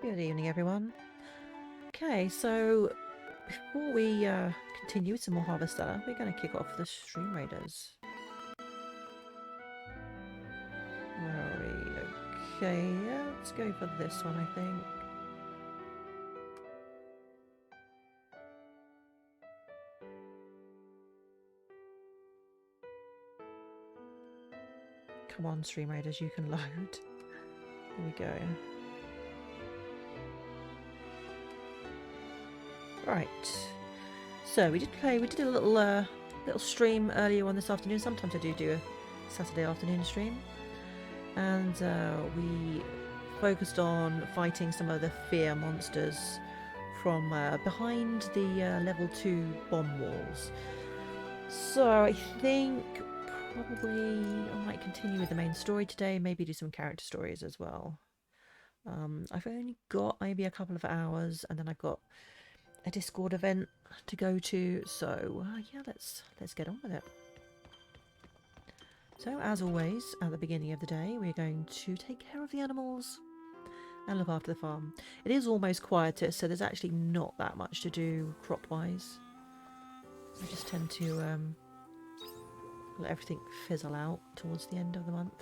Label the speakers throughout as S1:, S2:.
S1: Good evening, everyone. Okay, so before we continue with some more Harvestella, we're going to kick off the Stream Raiders. Where are we? Okay, yeah, let's go for this one, I think. Come on, Stream Raiders, you can load. Here we go. Right. So we did a little stream earlier on this afternoon. Sometimes I do a Saturday afternoon stream. And we focused on fighting some of the fear monsters from behind the level 2 bomb walls. So I think probably I might continue with the main story today, maybe do some character stories as well. I've only got maybe a couple of hours, and then I've got a Discord event to go to, so yeah, let's get on with it. So, as always, at the beginning of the day, we're going to take care of the animals and look after the farm. It is almost quieter, so there's actually not that much to do crop-wise. I just tend to let everything fizzle out towards the end of the month.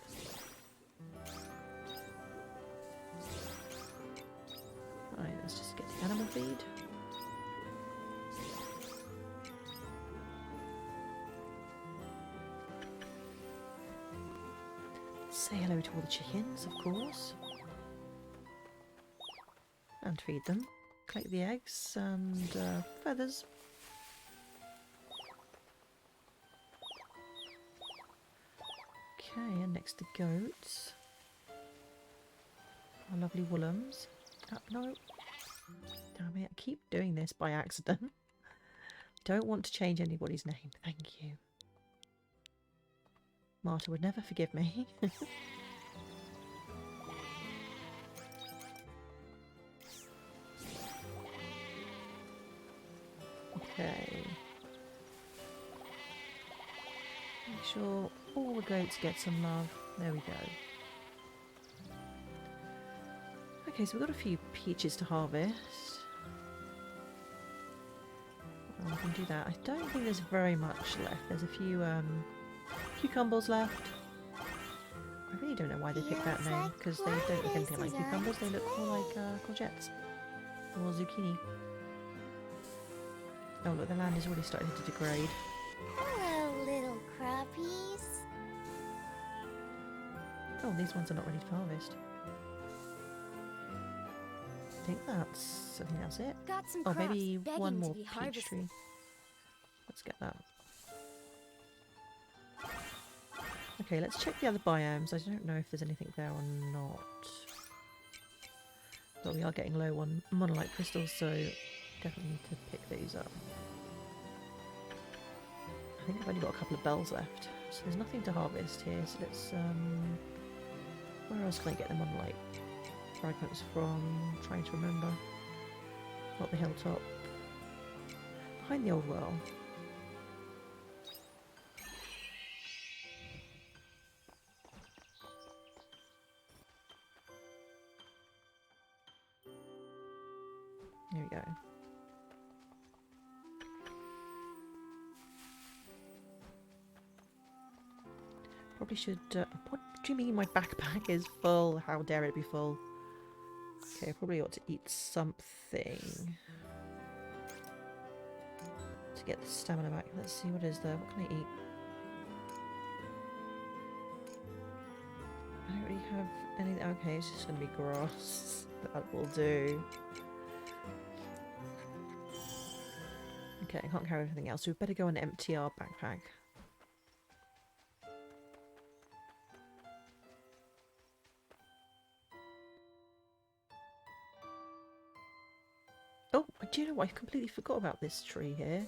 S1: Right, let's just get the animal feed. Say hello to all the chickens, of course. And feed them. Collect the eggs and feathers. Okay, and next the goats. Our lovely woolums. No. Damn it, I keep doing this by accident. Don't want to change anybody's name, thank you. Marta would never forgive me. Okay. Make sure all the goats get some love. There we go. Okay, so we've got a few peaches to harvest. I can do that. I don't think there's very much left. There's a few cucumbers left. I really don't know why they picked that name, because they don't look anything like cucumbers. They look more like courgettes or zucchini. Oh look, the land is already starting to degrade.
S2: Hello, little crappies.
S1: Oh, these ones are not ready to harvest. I think that's it.
S2: Got some
S1: Oh,
S2: crops
S1: maybe one
S2: begging
S1: more
S2: to be
S1: peach
S2: harvested.
S1: tree. Let's get that. Okay, let's check the other biomes. I don't know if there's anything there or not. But we are getting low on monolite crystals, so definitely need to pick these up. I think I've only got a couple of bells left, so there's nothing to harvest here. So let's where else can I get the monolite fragments from? I'm trying to remember. Not the hilltop. Behind the old well. There we go. Probably should... what do you mean my backpack is full? How dare it be full? Okay, I probably ought to eat something to get the stamina back. Let's see, what is there? What can I eat? I don't really have anything. Okay, it's just going to be grass. That will do. Okay, I can't carry anything else, so we better go and empty our backpack. Oh, do you know what? I completely forgot about this tree here.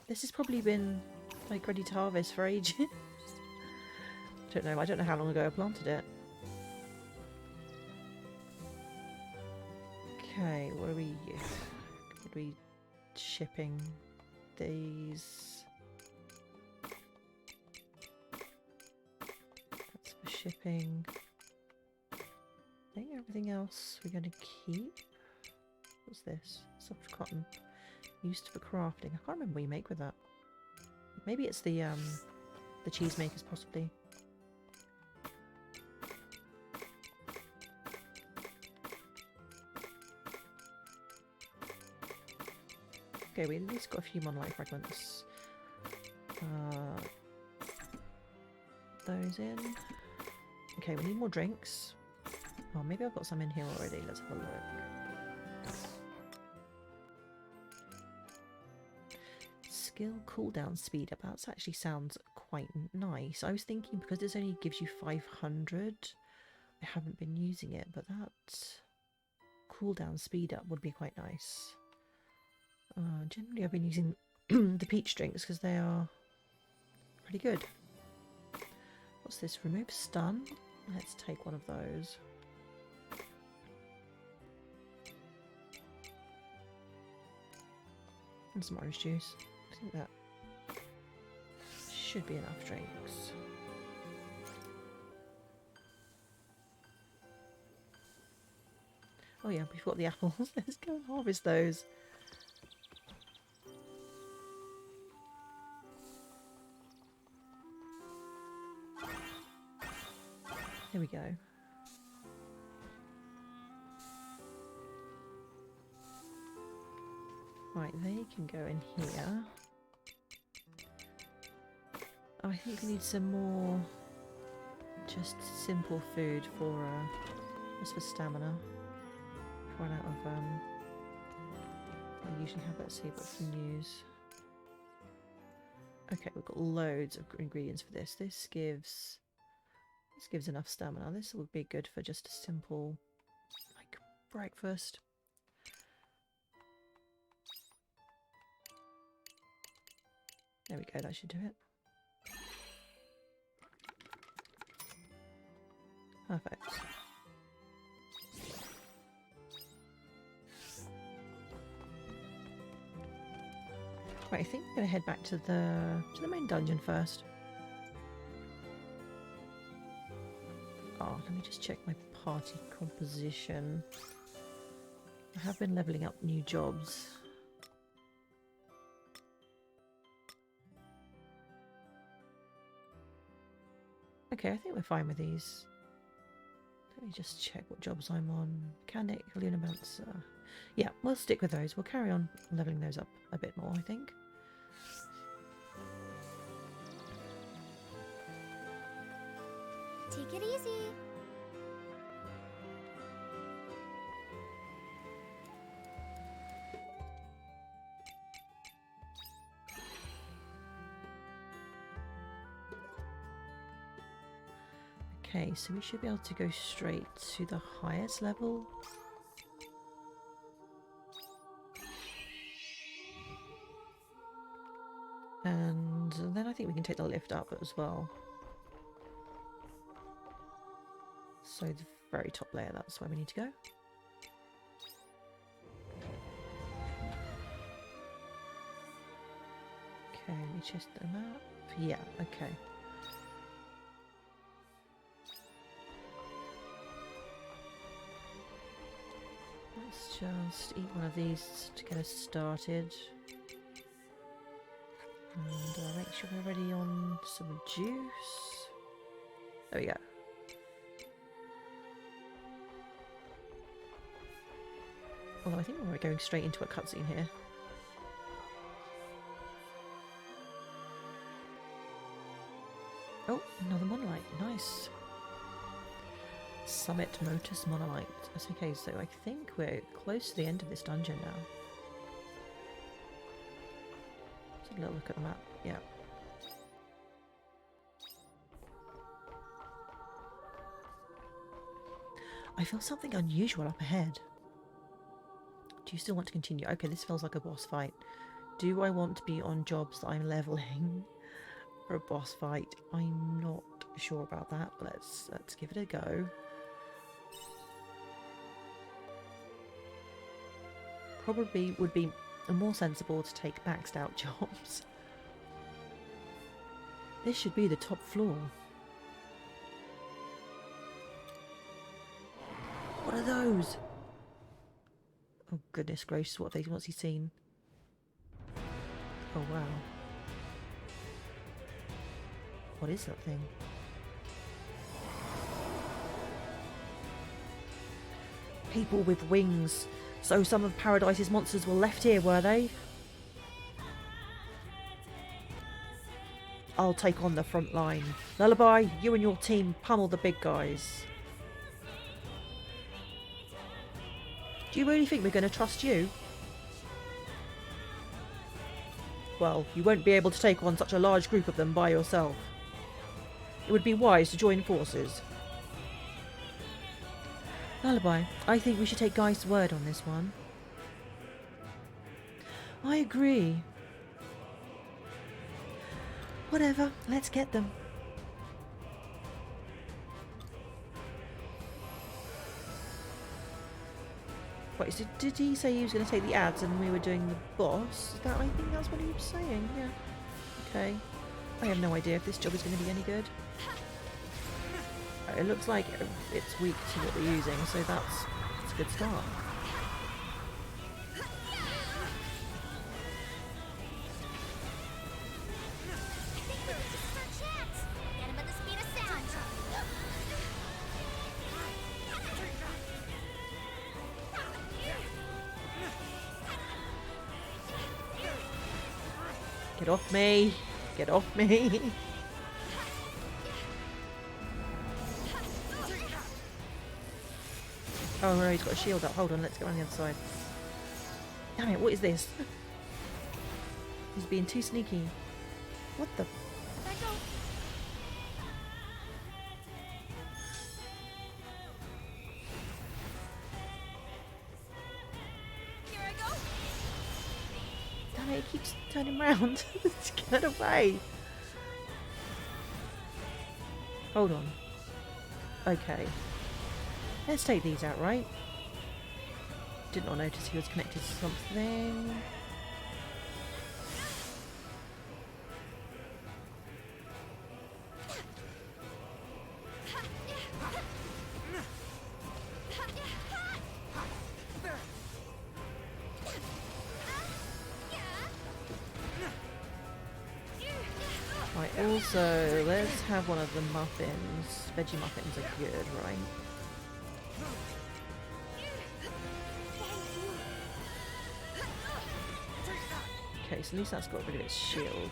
S1: This has probably been, like, ready to harvest for ages. I don't know how long ago I planted it. Okay, what are we shipping these? That's for shipping. I think everything else we're going to keep. What's this? Soft cotton. Used for crafting. I can't remember what you make with that. Maybe it's the cheese makers, possibly. Okay, we at least got a few monolite fragments. Those in. Okay, we need more drinks. Oh, maybe I've got some in here already. Let's have a look. Skill cooldown speed up. That actually sounds quite nice. I was thinking because this only gives you 500, I haven't been using it, but that cooldown speed up would be quite nice. Generally, I've been using the peach drinks because they are pretty good. What's this? Remove stun. Let's take one of those. And some orange juice. I think that should be enough drinks. Oh yeah, we've got the apples. Let's go and harvest those. Here we go. Right, they can go in here. Oh, I think we need some more just simple food for just for stamina. Run out of I usually have, let's see what we can use. Okay, we've got loads of ingredients for this. This gives enough stamina. This would be good for just a simple like breakfast. There we go, that should do it. Perfect. Right, I think I'm gonna head back to the main dungeon first. Oh, let me just check my party composition. I have been leveling up new jobs. Okay, I think we're fine with these. Let me just check what jobs I'm on. Mechanic, Lunamancer. Yeah, we'll stick with those. We'll carry on leveling those up a bit more, I think.
S2: Take it easy.
S1: Okay, so we should be able to go straight to the highest level. And then I think we can take the lift up as well. So the very top layer, that's where we need to go. Okay, let me check the map. Yeah, okay. Let's just eat one of these to get us started. And make sure we're ready on some juice. There we go. Although I think we're going straight into a cutscene here. Oh, another monolite. Nice. Summit Motus Monolite. That's okay, so I think we're close to the end of this dungeon now. Let's have a little look at the map. Yeah. I feel something unusual up ahead. Do you still want to continue? Okay, this feels like a boss fight. Do I want to be on jobs that I'm leveling for a boss fight? I'm not sure about that, but let's give it a go. Probably would be more sensible to take maxed out jobs. This should be the top floor. What are those? Oh goodness gracious, what's he seen? Oh wow. What is that thing? People with wings. So some of Paradise's monsters were left here, were they? I'll take on the front line. Lullaby, you and your team pummel the big guys. Do you really think we're going to trust you? Well, you won't be able to take on such a large group of them by yourself. It would be wise to join forces. Lullaby, I think we should take Guy's word on this one. I agree. Whatever, let's get them. Wait, so did he say he was going to take the ads and we were doing the boss? I think that's what he was saying, yeah. Okay. I have no idea if this job is going to be any good. It looks like it's weak to what we're using, so that's a good start. Get off me! Get off me! Oh no, he's got a shield up. Hold on, let's get around the other side. Damn it, what is this? He's being too sneaky. What the? Damn it, it keeps turning round. Get away. Hold on. Okay. Let's take these out, right? Did not notice he was connected to something. Right, also, let's have one of the muffins. Veggie muffins are good, right? Okay, so at least that's got rid of its shield.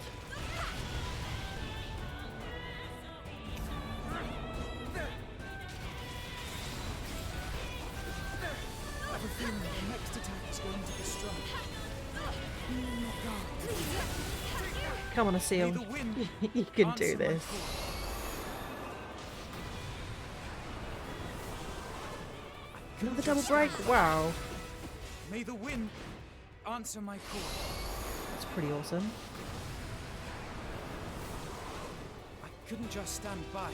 S1: Come on, a seal. You can do this. Another double break? Wow.
S3: May the wind answer my call.
S1: That's pretty awesome.
S3: I couldn't just stand by.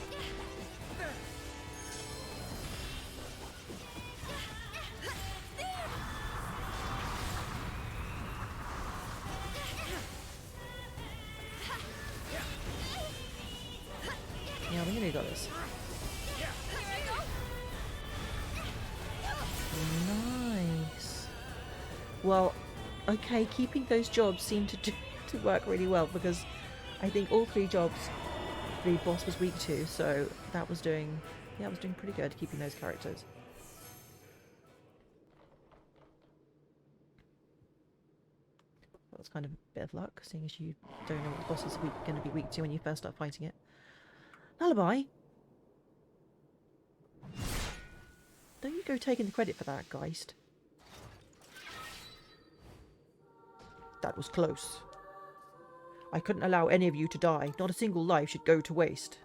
S1: Yeah, we nearly got this. Nice. Well, okay, keeping those jobs seemed to work really well because I think all three jobs the boss was weak to, so that was doing pretty good keeping those characters. That's kind of a bit of luck, seeing as you don't know what the boss is going to be weak to when you first start fighting it. Lullaby! Don't you go taking the credit for that, Geist. That was close. I couldn't allow any of you to die. Not a single life should go to waste.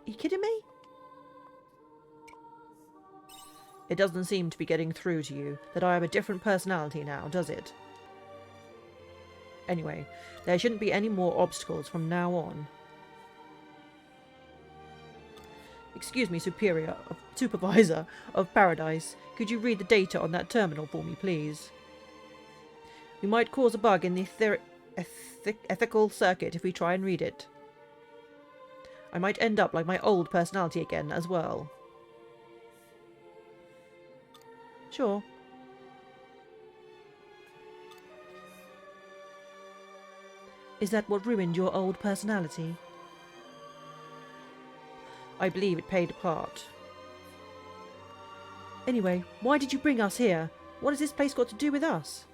S1: Are you kidding me? It doesn't seem to be getting through to you that I have a different personality now, does it? Anyway, there shouldn't be any more obstacles from now on. Excuse me, Supervisor of Paradise. Could you read the data on that terminal for me, please? We might cause a bug in the ethical circuit if we try and read it. I might end up like my old personality again as well. Sure. Is that what ruined your old personality? I believe it played a part. Anyway, why did you bring us here? What has this place got to do with us?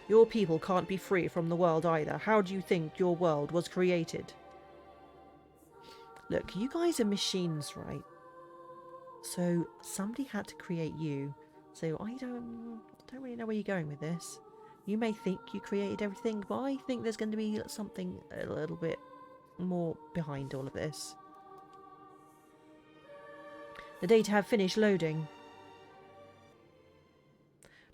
S1: Your people can't be free from the world either. How do you think your world was created? Look, you guys are machines, right? So somebody had to create you. So I don't really know where you're going with this. You may think you created everything, but I think there's going to be something a little bit more behind all of this. The data have finished loading.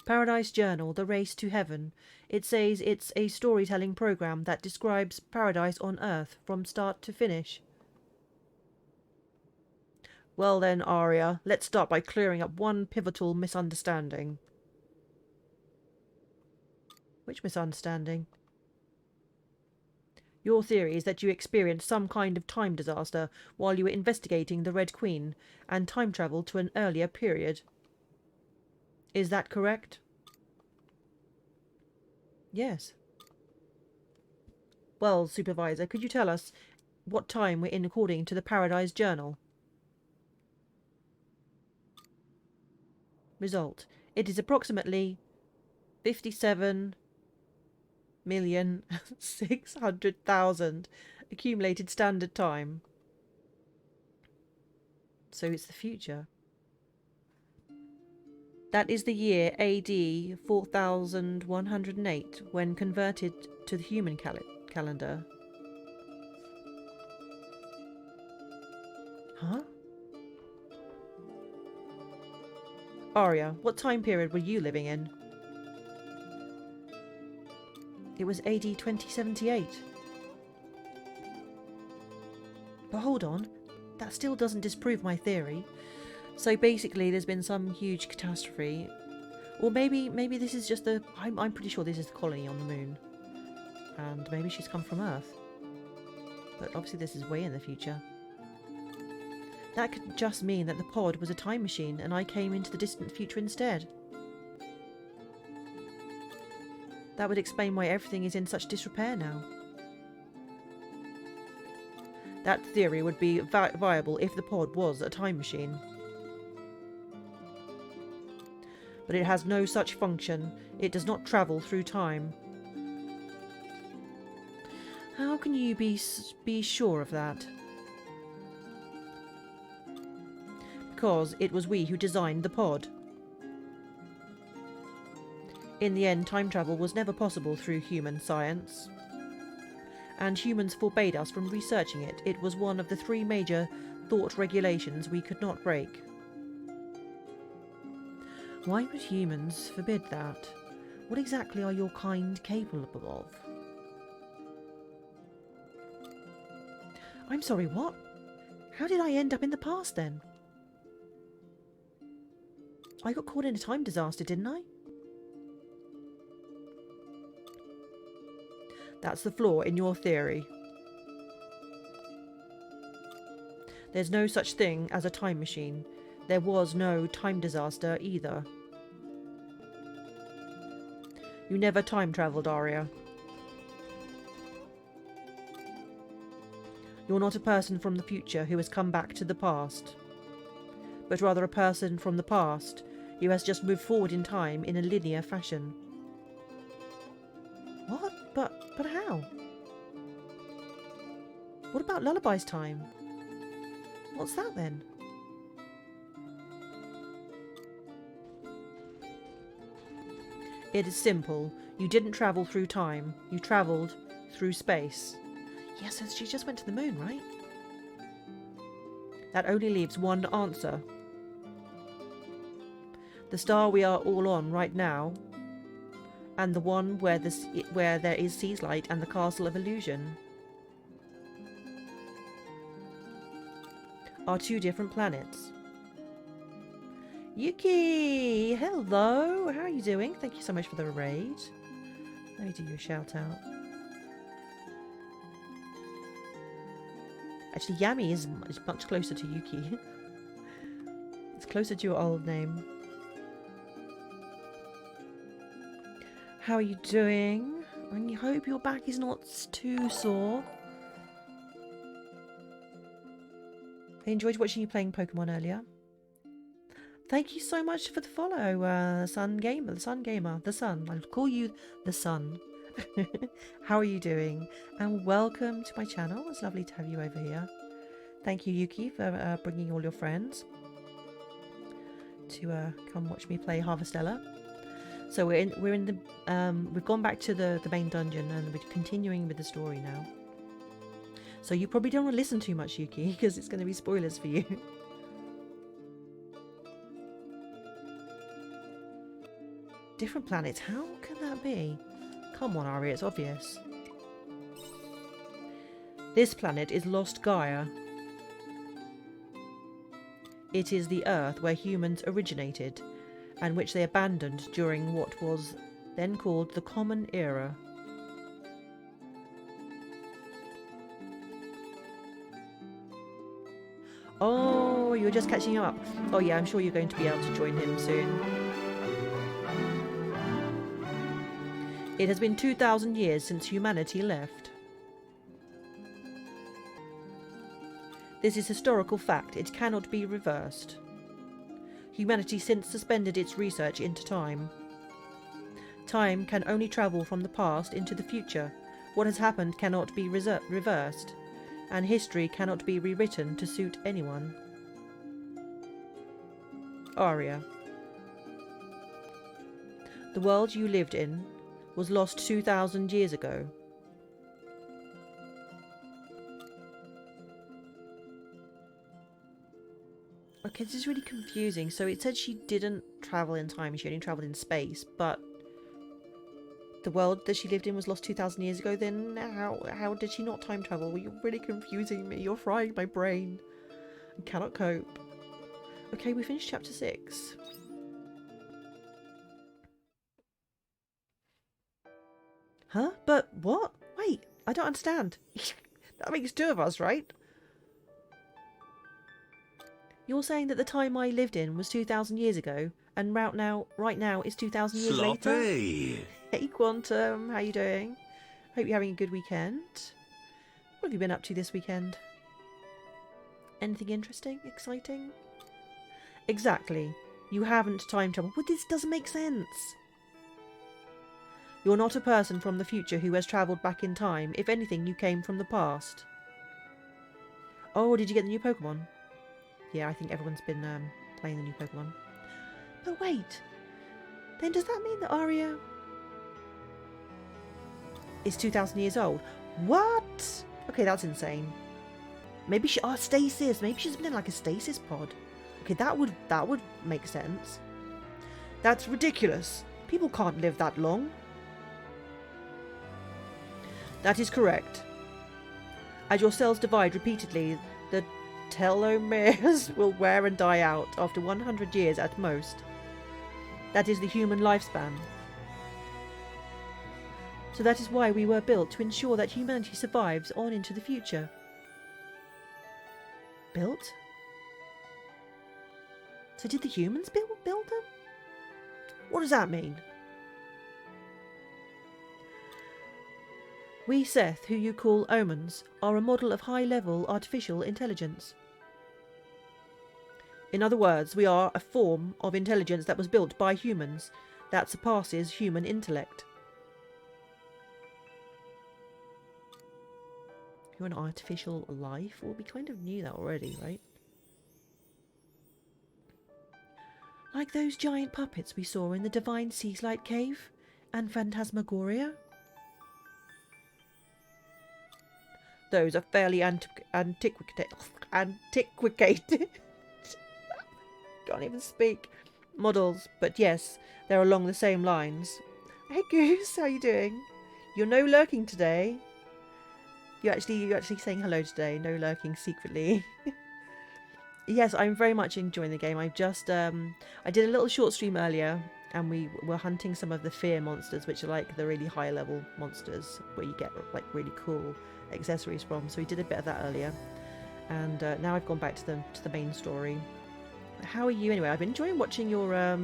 S1: Paradise Journal, The Race to Heaven. It says it's a storytelling program that describes paradise on Earth from start to finish. Well then, Arya, let's start by clearing up one pivotal misunderstanding. Which misunderstanding? Your theory is that you experienced some kind of time disaster while you were investigating the Red Queen and time travelled to an earlier period. Is that correct? Yes. Well, Supervisor, could you tell us what time we're in according to the Paradise Journal? Result. It is approximately 57,600,000 accumulated standard time. So it's the future. That is the year AD 4108 when converted to the human calendar. Huh? Arya, what time period were you living in? It was AD 2078. But hold on, that still doesn't disprove my theory. So basically there's been some huge catastrophe. Or maybe this is just the... I'm pretty sure this is the colony on the moon. And maybe she's come from Earth. But obviously this is way in the future. That could just mean that the pod was a time machine and I came into the distant future instead. That would explain why everything is in such disrepair now. That theory would be viable if the pod was a time machine. But it has no such function. It does not travel through time. How can you be sure of that? Because it was we who designed the pod. In the end, time travel was never possible through human science. And humans forbade us from researching it. It was one of the 3 major thought regulations we could not break. Why would humans forbid that? What exactly are your kind capable of? I'm sorry, what? How did I end up in the past then? I got caught in a time disaster, didn't I? That's the flaw in your theory. There's no such thing as a time machine. There was no time disaster either. You never time travelled, Arya. You're not a person from the future who has come back to the past, but rather a person from the past who has just moved forward in time in a linear fashion. What? But how? What about Lullaby's time? What's that then? It is simple. You didn't travel through time. You travelled through space. Yes, and she just went to the moon, right? That only leaves one answer. The star we are all on right now, and the one where there is Sea's Light and the Castle of Illusion, are 2 different planets. Yuki! Hello! How are you doing? Thank you so much for the raid. Let me do you a shout out. Actually, Yami is much closer to Yuki. It's closer to your old name. How are you doing? I hope your back is not too sore. I enjoyed watching you playing Pokemon earlier. Thank you so much for the follow, Sun Gamer, the Sun. I'll call you the Sun. How are you doing? And welcome to my channel. It's lovely to have you over here. Thank you, Yuki, for bringing all your friends to come watch me play Harvestella. So we've gone back to the main dungeon and we're continuing with the story now. So you probably don't want to listen too much, Yuki, because it's going to be spoilers for you. Different planets, how can that be? Come on, Ari, it's obvious. This planet is Lost Gaia. It is the Earth where humans originated, and which they abandoned during what was then called the Common Era. Oh, you're just catching up. Oh yeah, I'm sure you're going to be able to join him soon. It has been 2,000 years since humanity left. This is historical fact. It cannot be reversed. Humanity since suspended its research into time. Time can only travel from the past into the future. What has happened cannot be reversed, and history cannot be rewritten to suit anyone. Aria. The world you lived in was lost 2,000 years ago. Okay, this is really confusing. So it said she didn't travel in time, she only travelled in space, but the world that she lived in was lost 2,000 years ago, then how did she not time travel? Well, you're really confusing me, you're frying my brain. I cannot cope. Okay, we finished chapter 6. Huh? But what? Wait, I don't understand. That makes 2 of us, right? You're saying that the time I lived in was 2,000 years ago, and right now is 2,000 years later? Hey Quantum, how you doing? Hope you're having a good weekend. What have you been up to this weekend? Anything interesting? Exciting? Exactly. You haven't time travel. Well, this doesn't make sense. You're not a person from the future who has travelled back in time. If anything, you came from the past. Oh, did you get the new Pokemon? Yeah, I think everyone's been playing the new Pokemon. But wait, then does that mean that Aria is 2,000 years old? What? Okay, that's insane. Maybe she... Oh, stasis. Maybe she's been in like a stasis pod. Okay, that would make sense. That's ridiculous. People can't live that long. That is correct. As your cells divide repeatedly, the telomeres will wear and die out after 100 years at most. That is the human lifespan. So that is why we were built, to ensure that humanity survives on into the future. Built? So did the humans build them? What does that mean? We Seth, who you call Omens, are a model of high-level artificial intelligence. In other words, we are a form of intelligence that was built by humans that surpasses human intellect. You're an artificial life? Well, we kind of knew that already, right? Like those giant puppets we saw in the Divine Seaslight Cave and Phantasmagoria? Those are fairly antiquated. Can't even speak. Models, but yes, they're along the same lines. Hey Goose, how you doing? You're no lurking today. You're actually saying hello today. No lurking secretly. Yes, I'm very much enjoying the game. I just I did a little short stream earlier, and we were hunting some of the fear monsters, which are like the really high level monsters where you get like really cool accessories from. So we did a bit of that earlier, And now I've gone back to the main story. How are you anyway? I've been enjoying watching your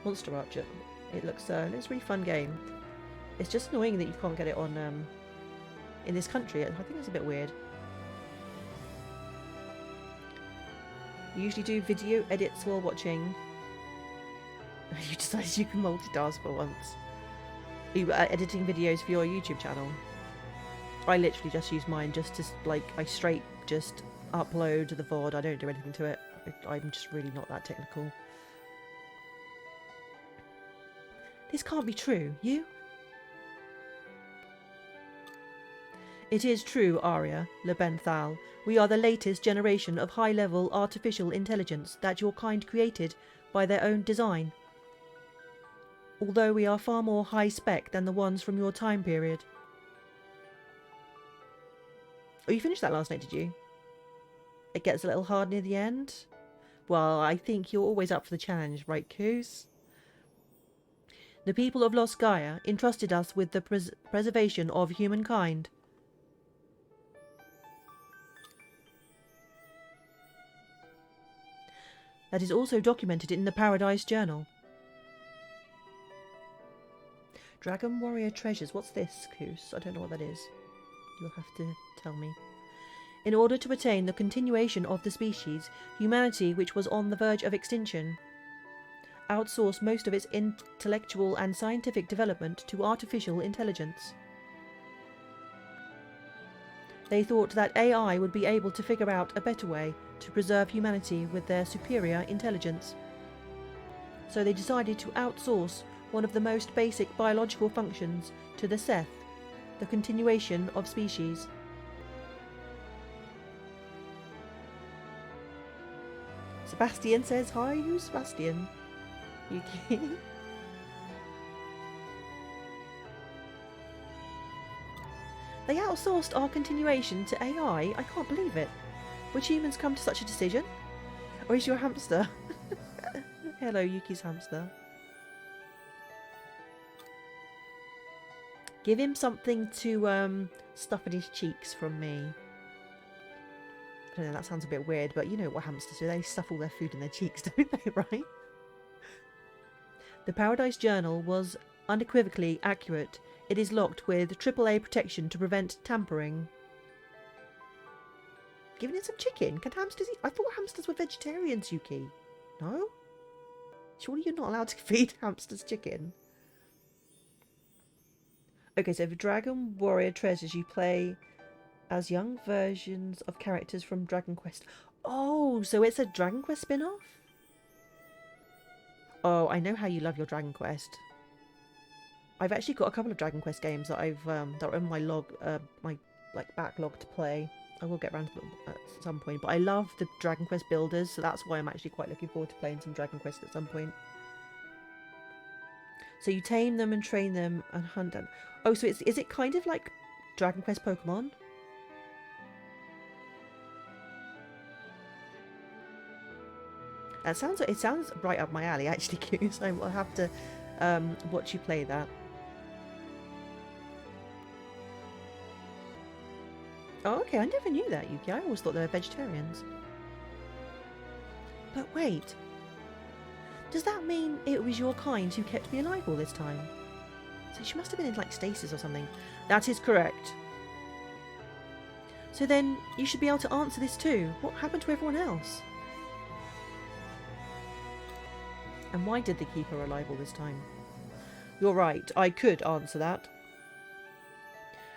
S1: Monster Archer. It looks it's a really fun game. It's just annoying that you can't get it on in this country. I think it's a bit weird. You usually do video edits while watching. You decided you can multitask for once. Are you editing videos for your YouTube channel? I literally just use mine just to, like, I straight just upload the VOD. I don't do anything to it. I'm just really not that technical. This can't be true. You? It is true, Arya, Lebenthal. We are the latest generation of high-level artificial intelligence that your kind created by their own design. Although we are far more high-spec than the ones from your time period. Oh, you finished that last night, did you? It gets a little hard near the end? Well, I think you're always up for the challenge, right, Coos? The people of Los Gaia entrusted us with the preservation of humankind. That is also documented in the Paradise Journal. Dragon Warrior Treasures. What's this, Coos? I don't know what that is. You'll have to tell me. In order to attain the continuation of the species, humanity, which was on the verge of extinction, outsourced most of its intellectual and scientific development to artificial intelligence. They thought that AI would be able to figure out a better way to preserve humanity with their superior intelligence. So they decided to outsource one of the most basic biological functions to the Seth, the continuation of species. Sebastian says hi. Who's Sebastian? Yuki. They outsourced our continuation to AI? I can't believe it. Would humans come to such a decision? Or is your hamster? Hello, Yuki's hamster. Give him something to stuff in his cheeks from me. I don't know, that sounds a bit weird, but you know what hamsters do. They stuff all their food in their cheeks, don't they, right? The Paradise Journal was unequivocally accurate. It is locked with AAA protection to prevent tampering. Giving it some chicken? Can hamsters eat? I thought hamsters were vegetarians, Yuki. No? Surely you're not allowed to feed hamsters chicken. Okay, so for Dragon Warrior Treasures, you play as young versions of characters from Dragon Quest. Oh, so it's a Dragon Quest spin-off? Oh, I know how you love your Dragon Quest. I've actually got a couple of Dragon Quest games that I've that are in my backlog to play. I will get around to them at some point, but I love the Dragon Quest builders, so that's why I'm actually quite looking forward to playing some Dragon Quest at some point. So you tame them and train them and hunt them. Oh, so is it kind of like Dragon Quest Pokemon? It sounds right up my alley, actually, Q. So I'll have to watch you play that. Oh, okay. I never knew that, Yuki. I always thought they were vegetarians. But wait. Does that mean it was your kind who kept me alive all this time? So she must have been in, like, stasis or something. That is correct. So then you should be able to answer this too. What happened to everyone else? And why did they keep her alive all this time? You're right. I could answer that.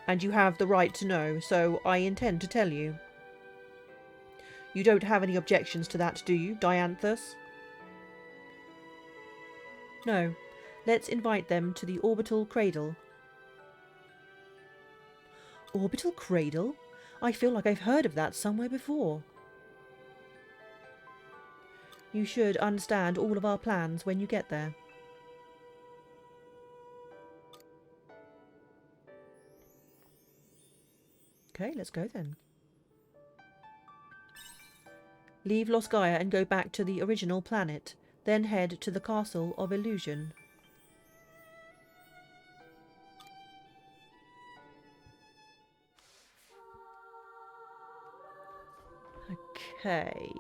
S1: And you have the right to know, so I intend to tell you. You don't have any objections to that, do you, Dianthus? No. Let's invite them to the orbital cradle. Orbital cradle? I feel like I've heard of that somewhere before. You should understand all of our plans when you get there. Okay, let's go then. Leave Los Gaia and go back to the original planet, then head to the Castle of Illusion. Okay.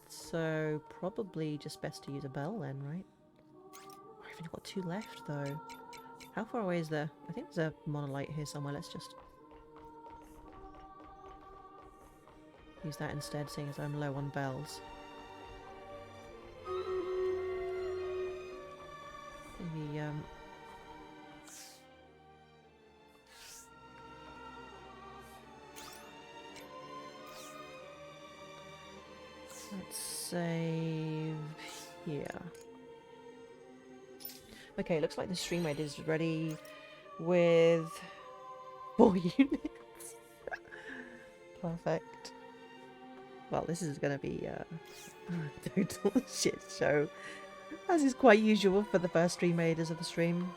S1: So probably just best to use a bell then, right? I've only got 2 left though. How far away is there? I think there's a monolith here somewhere. Let's just use that instead, seeing as I'm low on bells. Maybe, let's save here. Okay, looks like the stream raid is ready with 4 units. Perfect. Well, this is going to be a total shit show, as is quite usual for the first stream raiders of the stream.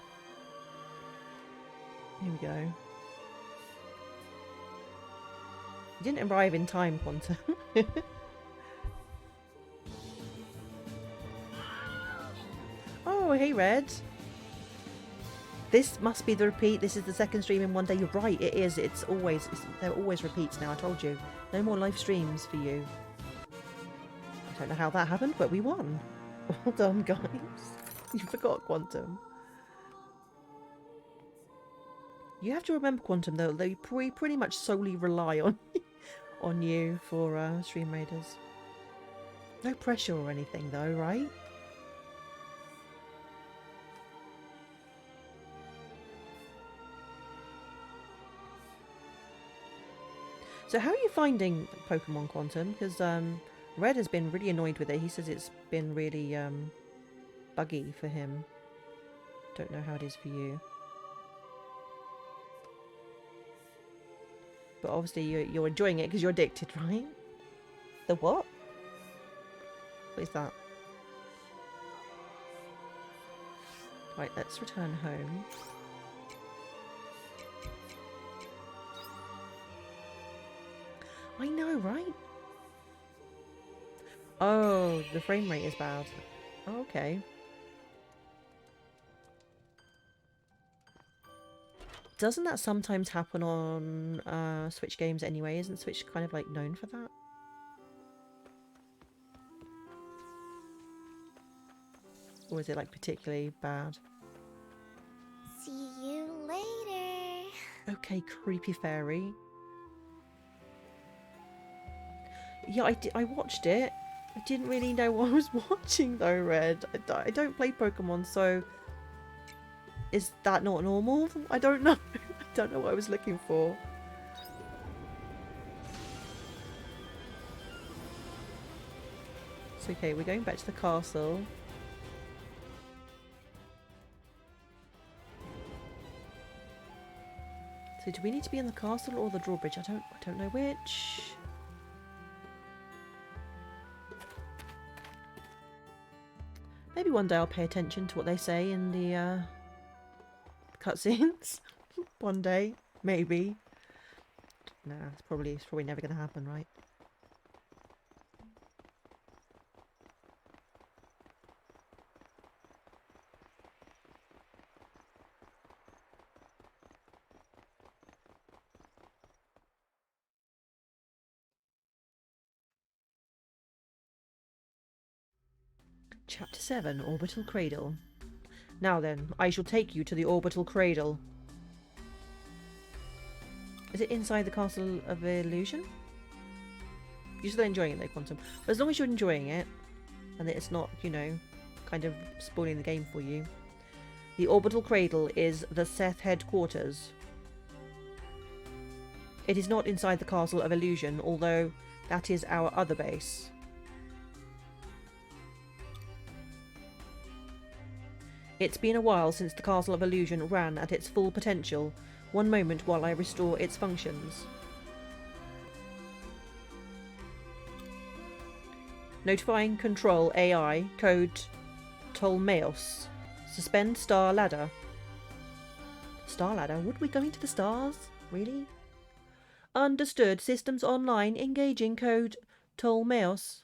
S1: Here we go. You didn't arrive in time, Quantum. Oh, hey, Red. This must be the repeat. This is the second stream in one day. You're right, it is. They're always repeats now, I told you. No more live streams for you. I don't know how that happened, but we won. Well done, guys. You forgot Quantum. You have to remember, Quantum, though, they pretty much solely rely on on you for stream raiders. No pressure or anything, though, right? So how are you finding Pokemon Quantum? Because Red has been really annoyed with it. He says it's been really buggy for him. Don't know how it is for you. But obviously you're enjoying it because you're addicted, right? The what? What is that? Right, let's return home. I know, right? Oh, the frame rate is bad. Oh, okay. Doesn't that sometimes happen on Switch games anyway? Isn't Switch kind of like known for that? Or is it like particularly bad?
S2: See you later.
S1: Okay, creepy fairy. Yeah, I watched it. I didn't really know what I was watching though, Red. I don't play Pokemon, so... Is that not normal? I don't know. I don't know what I was looking for. It's okay, we're going back to the castle. So do we need to be in the castle or the drawbridge? I don't know which. Maybe one day I'll pay attention to what they say in the cutscenes. One day, maybe. Nah, it's probably never going to happen, right? Chapter 7, Orbital Cradle. Now then, I shall take you to the Orbital Cradle. Is it inside the Castle of Illusion? You're still enjoying it though, Quantum. But as long as you're enjoying it, and that it's not, you know, kind of spoiling the game for you. The Orbital Cradle is the Seth headquarters. It is not inside the Castle of Illusion, although that is our other base. It's been a while since the Castle of Illusion ran at its full potential. One moment while I restore its functions. Notifying Control AI, code Ptolemaeus. Suspend Star Ladder. Star Ladder? Would we go into the stars? Really? Understood. Systems online. Engaging code Ptolemaeus.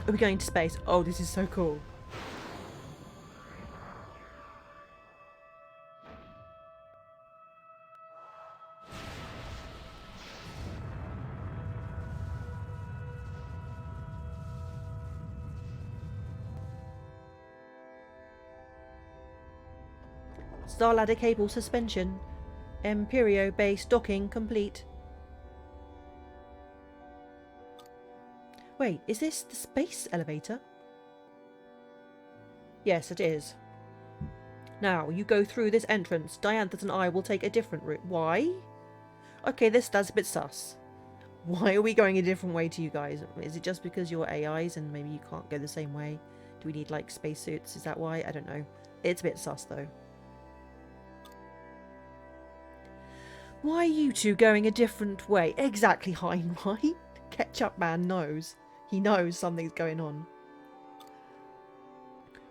S1: Are we going to space? Oh, this is so cool. Star ladder cable suspension. Imperio base docking complete. Wait, is this the space elevator? Yes, it is. Now, you go through this entrance. Dianthus and I will take a different route. Why? Okay, that's a bit sus. Why are we going a different way to you guys? Is it just because you're AIs and maybe you can't go the same way? Do we need, like, spacesuits? Is that why? I don't know. It's a bit sus, though. Why are you two going a different way? Exactly, Heinrich. Ketchup Man knows. He knows something's going on.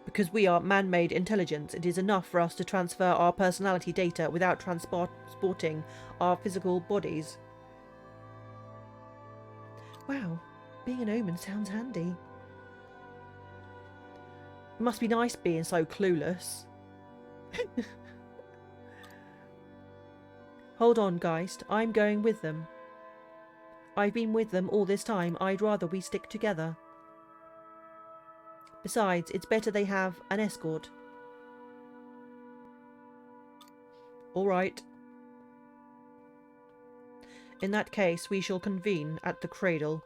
S1: Because we are man-made intelligence, it is enough for us to transfer our personality data without transporting our physical bodies. Wow, being an omen sounds handy. It must be nice being so clueless. Hold on, Geist. I'm going with them. I've been with them all this time. I'd rather we stick together. Besides, it's better they have an escort. All right. In that case, we shall convene at the cradle.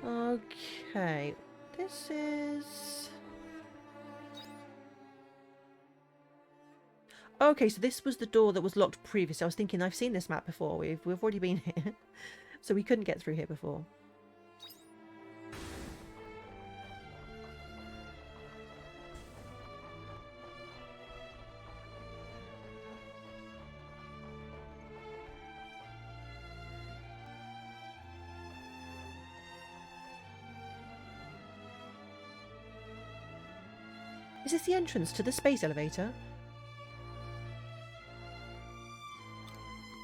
S1: Okay. This is... Okay, so this was the door that was locked previously. I was thinking I've seen this map before. We've already been here. So we couldn't get through here before. Is this the entrance to the space elevator?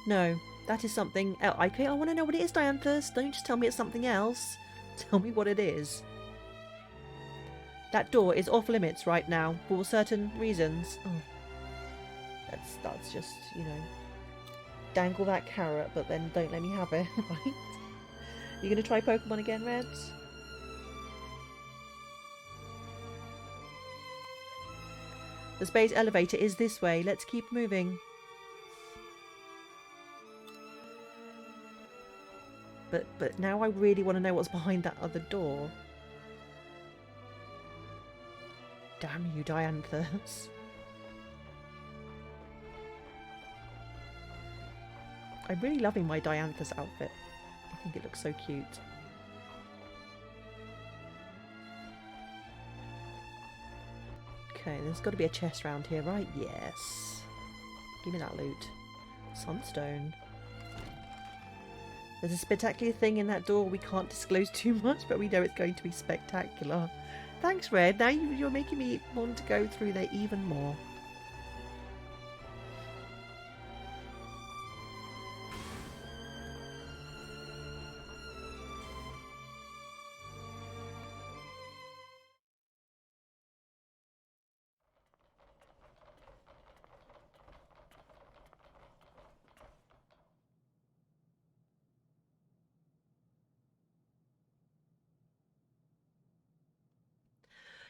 S1: No, that is something else. I want to know what it is, Dianthus. Don't just tell me it's something else. Tell me what it is. That door is off limits right now for certain reasons. Oh. That's just, you know, dangle that carrot, but then don't let me have it, right? You gonna try Pokemon again, Reds? The space elevator is this way. Let's keep moving. But now I really want to know what's behind that other door. Damn you, Dianthus. I'm really loving my Dianthus outfit. I think it looks so cute. Okay, there's got to be a chest round here, right? Yes. Give me that loot. Sunstone. There's a spectacular thing in that door. We can't disclose too much, but we know it's going to be spectacular. Thanks, Red. Now you're making me want to go through there even more.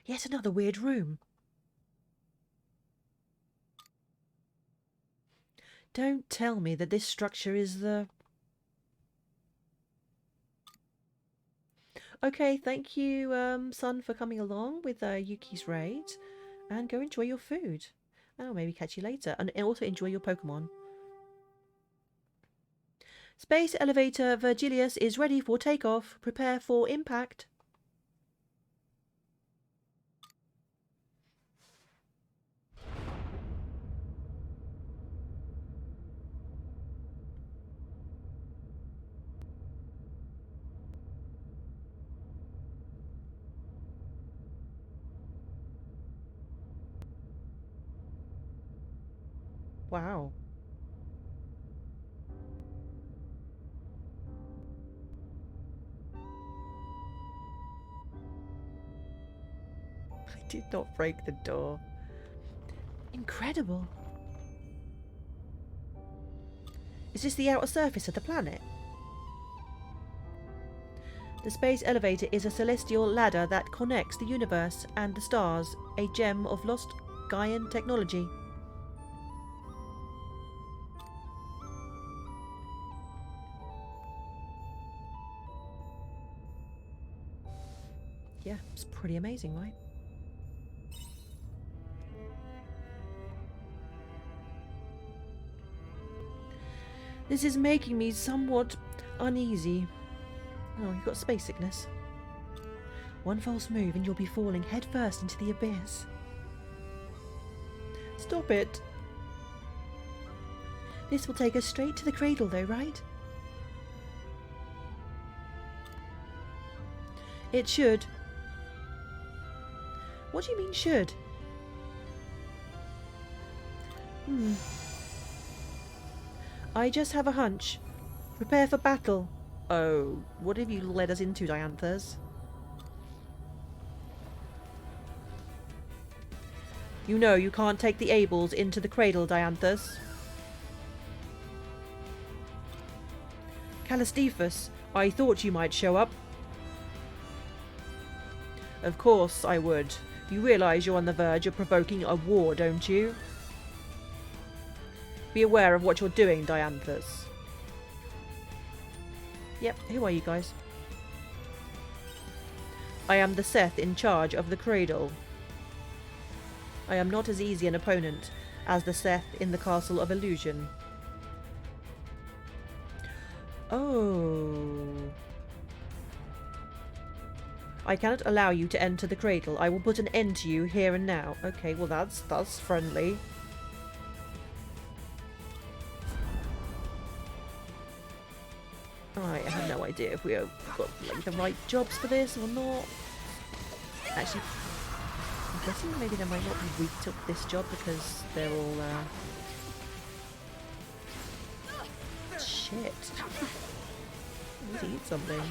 S1: Yet another weird room. Don't tell me that this structure is the... Okay, thank you, Sun, for coming along with Yuki's raid. And go enjoy your food. And I'll maybe catch you later. And also enjoy your Pokemon. Space elevator Virgilius is ready for takeoff. Prepare for impact. Wow. I did not break the door. Incredible. Is this the outer surface of the planet? The space elevator is a celestial ladder that connects the universe and the stars, a gem of lost Gaian technology. Yeah, it's pretty amazing, right? This is making me somewhat uneasy. Oh, you've got space sickness. One false move and you'll be falling headfirst into the abyss. Stop it. This will take us straight to the cradle though, right? It should. What do you mean should? I just have a hunch. Prepare for battle. Oh, what have you led us into, Dianthus? You know you can't take the Ables into the cradle, Dianthus. Calistephus, I thought you might show up. Of course I would. You realise you're on the verge of provoking a war, don't you? Be aware of what you're doing, Dianthus. Yep, who are you guys? I am the Seth in charge of the cradle. I am not as easy an opponent as the Seth in the Castle of Illusion. Oh. I cannot allow you to enter the cradle. I will put an end to you here and now. Okay, well that's friendly. I have no idea if we have got like the right jobs for this or not. Actually, I'm guessing maybe they might not be weak to this job because they're all shit. I need to eat something.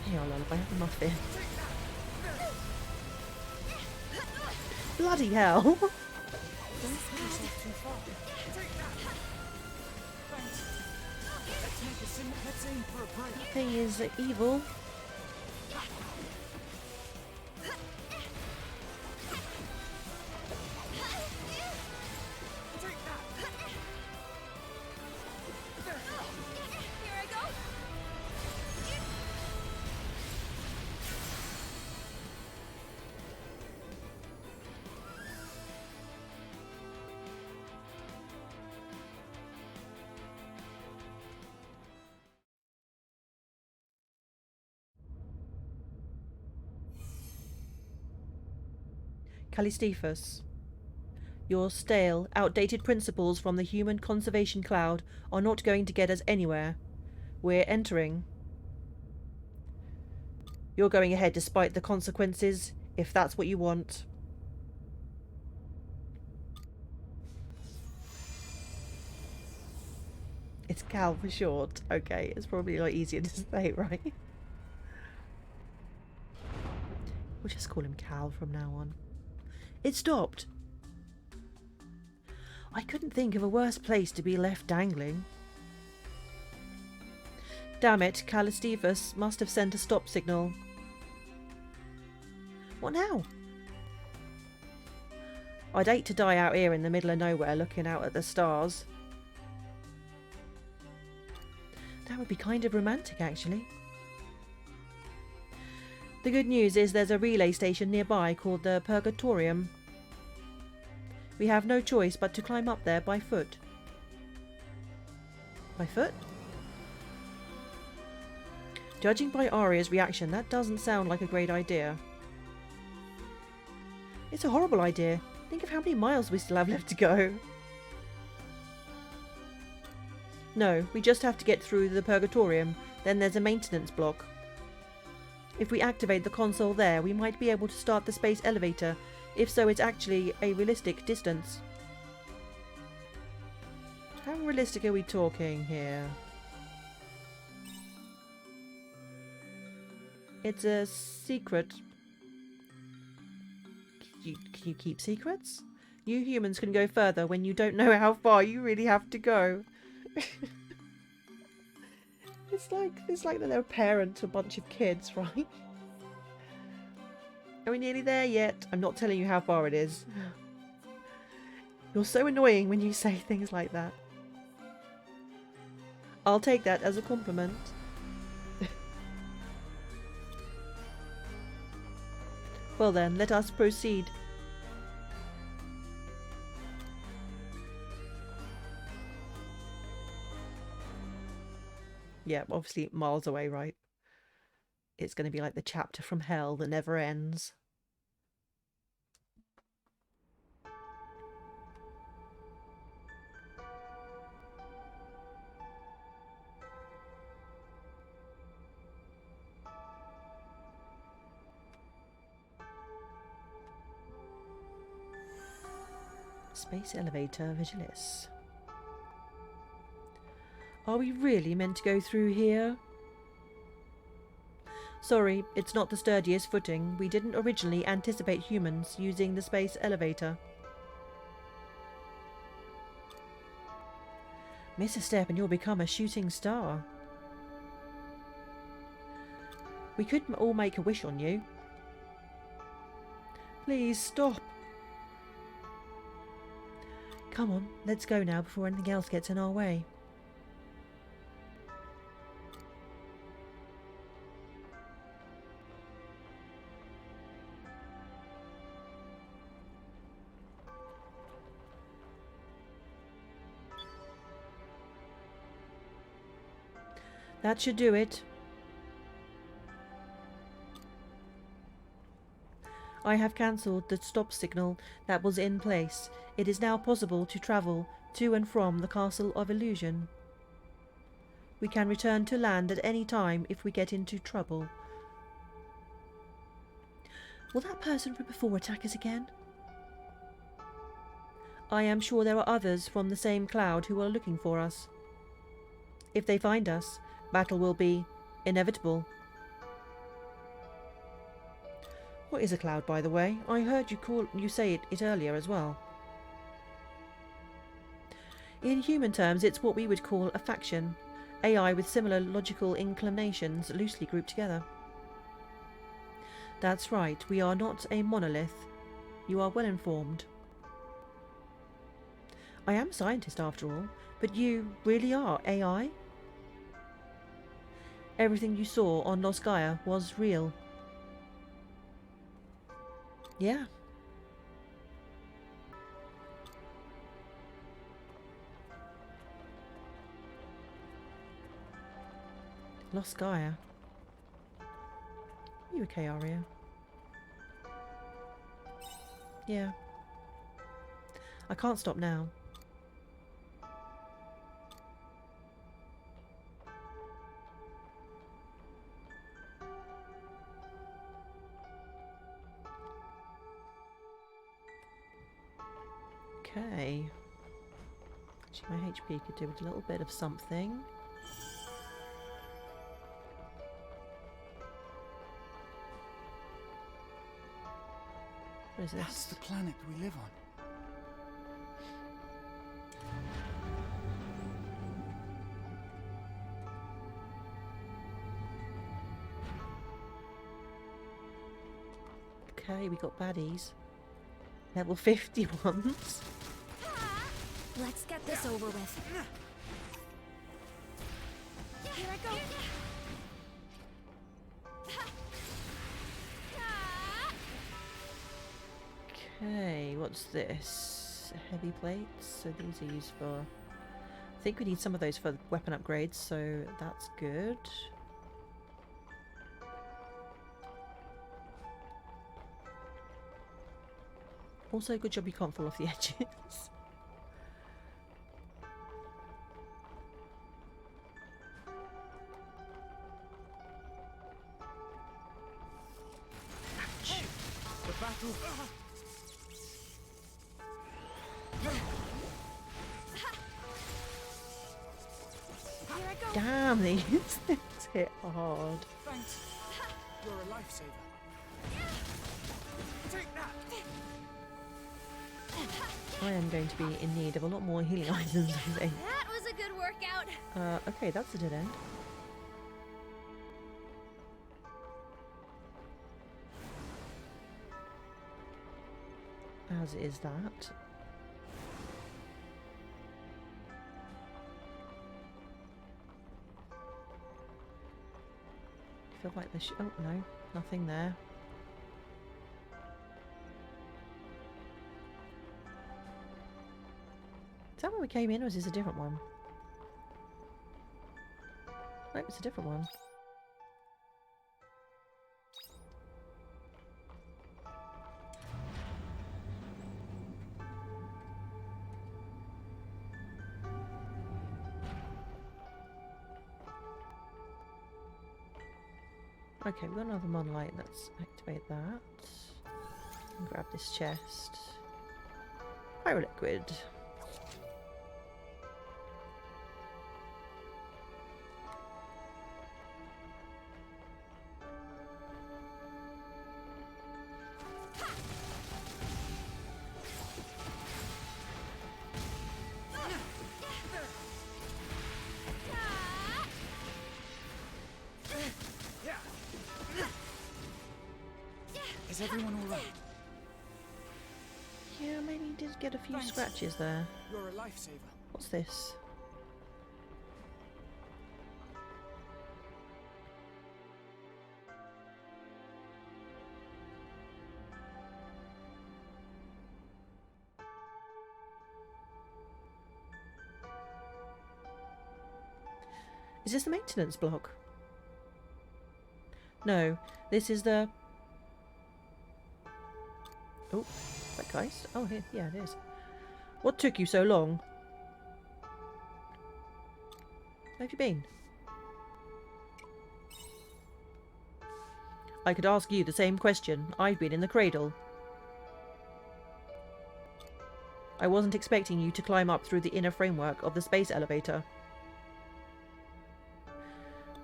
S1: Hey, I'll I have a muffin. Bloody hell! Thing is evil. Calistephus. Your stale, outdated principles from the human conservation cloud are not going to get us anywhere. We're entering. You're going ahead despite the consequences, if that's what you want. It's Cal for short. Okay, it's probably a lot easier to say, right? We'll just call him Cal from now on. It stopped. I couldn't think of a worse place to be left dangling. Damn it, Calistephus must have sent a stop signal. What now? I'd hate to die out here in the middle of nowhere looking out at the stars. That would be kind of romantic, actually. The good news is there's a relay station nearby called the Purgatorium. We have no choice but to climb up there by foot. By foot? Judging by Arya's reaction, that doesn't sound like a great idea. It's a horrible idea. Think of how many miles we still have left to go. No, we just have to get through the Purgatorium, then there's a maintenance block. If we activate the console there, we might be able to start the space elevator. If so, it's actually a realistic distance. How realistic are we talking here? It's a secret. Can you keep secrets? You humans can go further when you don't know how far you really have to go. It's like they're a parent to a bunch of kids, right? Are we nearly there yet? I'm not telling you how far it is. You're so annoying when you say things like that. I'll take that as a compliment. Well then, let us proceed. Yeah, obviously miles away, right? It's going to be like the chapter from hell that never ends. Space elevator Vigilis. Are we really meant to go through here? Sorry, it's not the sturdiest footing. We didn't originally anticipate humans using the space elevator. Miss a step and you'll become a shooting star. We could all make a wish on you. Please stop. Come on, let's go now before anything else gets in our way. That should do it. I have cancelled the stop signal that was in place. It is now possible to travel to and from the Castle of Illusion. We can return to land at any time if we get into trouble. Will that person from before attack us again? I am sure there are others from the same cloud who are looking for us. If they find us, battle will be inevitable. What is a cloud, by the way? I heard you say it earlier as well. In human terms, it's what we would call a faction. AI with similar logical inclinations loosely grouped together. That's right, we are not a monolith. You are well informed. I am a scientist after all, but you really are AI? Everything you saw on Lost Gaia was real. Yeah. Lost Gaia. Are you okay, Aria? Yeah. I can't stop now. Okay. Actually, my HP could do with a little bit of something. What is this?
S3: That's the planet we live on.
S1: Okay, we got baddies. Level 50 ones.
S2: Let's get this over with. Here I go.
S1: Okay, what's this? Heavy plates. So these are used for... I think we need some of those for weapon upgrades, so that's good. Also, good job you can't fall off the edges.
S3: Hey, the battle.
S2: Here I go.
S1: Damn, these things hit hard.
S3: Thanks. You're a lifesaver. Take that.
S1: I am going to be in need of a lot more healing items, I think.
S2: That was a good workout.
S1: Okay, that's a dead end. as is that. I feel like there's... oh, no. Nothing there. Is that where we came in, or is this a different one? Nope, it's a different one. Okay, we've got another monolight. Let's activate that. And grab this chest. Pyroliquid.
S3: Is everyone all right?
S1: Yeah, maybe he did get a few
S3: Thanks.
S1: scratches there.
S3: You're a lifesaver.
S1: What's this? Is this the maintenance block? No, this is the... oh, is that Geist? Oh, here, yeah, it is. What took you so long? Where have you been? I could ask you the same question. I've been in the cradle. I wasn't expecting you to climb up through the inner framework of the space elevator.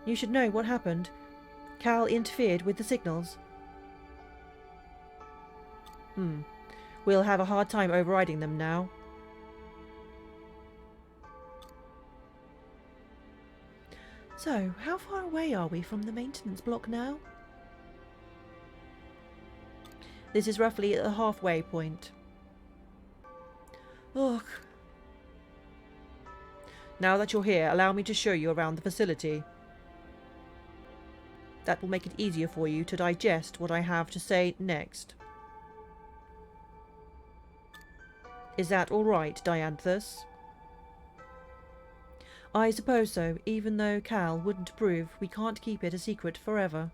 S1: You should know what happened. Cal interfered with the signals. We'll have a hard time overriding them now. So, how far away are we from the maintenance block now? This is roughly at the halfway point. Ugh. Now that you're here, allow me to show you around the facility. That will make it easier for you to digest what I have to say next. Is that all right, Dianthus? I suppose so, even though Cal wouldn't approve. We can't keep it a secret forever.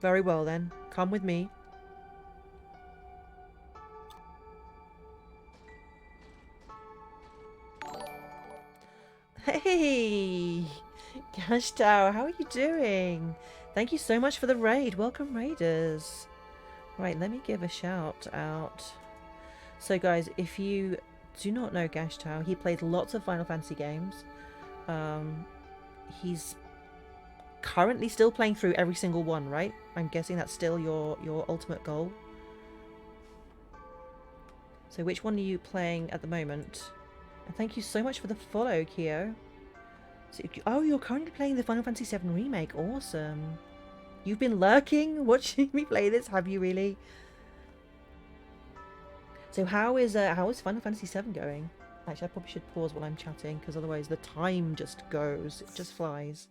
S1: Very well then, come with me. Hey! Gash Tower, how are you doing? Thank you so much for the raid. Welcome, raiders. Right, let me give a shout out. So guys, if you do not know Gash Tower, he plays lots of Final Fantasy games. He's currently still playing through every single one, right? I'm guessing that's still your ultimate goal. So which one are you playing at the moment? And thank you so much for the follow, Kyo. So, oh, you're currently playing the Final Fantasy VII Remake. Awesome. You've been lurking, watching me play this, have you really? So how is Final Fantasy VII going? Actually, I probably should pause while I'm chatting, because otherwise the time just goes. It just flies.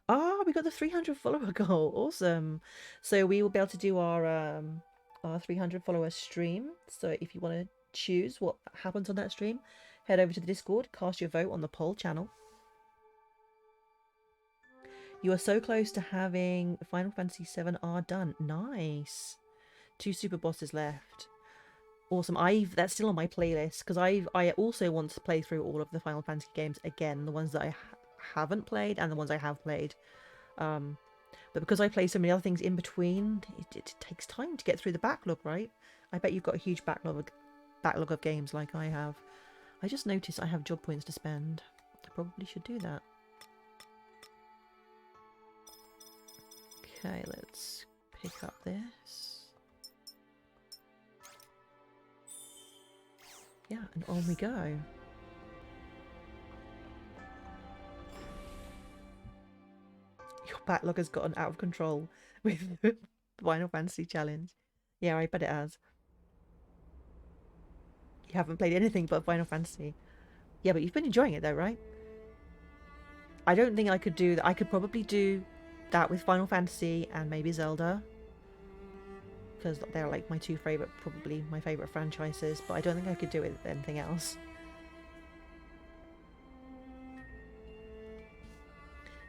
S1: Ah, we got the 300 follower goal. Awesome. So we will be able to do our 300 follower stream. So if you want to choose what happens on that stream, head over to the Discord, cast your vote on the poll channel. You are so close to having Final Fantasy VII R done. Nice. 2 super bosses left. Awesome. That's still on my playlist because I also want to play through all of the Final Fantasy games again, the ones that I haven't played and the ones I have played. But because I play so many other things in between, it takes time to get through the backlog, right? I bet you've got a huge backlog of games like I have. I just noticed I have job points to spend. I probably should do that. Okay, let's pick up this. Yeah, and on we go. Your backlog has gotten out of control with the Final Fantasy challenge. Yeah, I bet it has. You haven't played anything but Final Fantasy. Yeah, but you've been enjoying it though, right? I don't think I could do that. I could probably do that with Final Fantasy and maybe Zelda, because they're like my two favorite, probably my favorite franchises. But I don't think I could do it with anything else.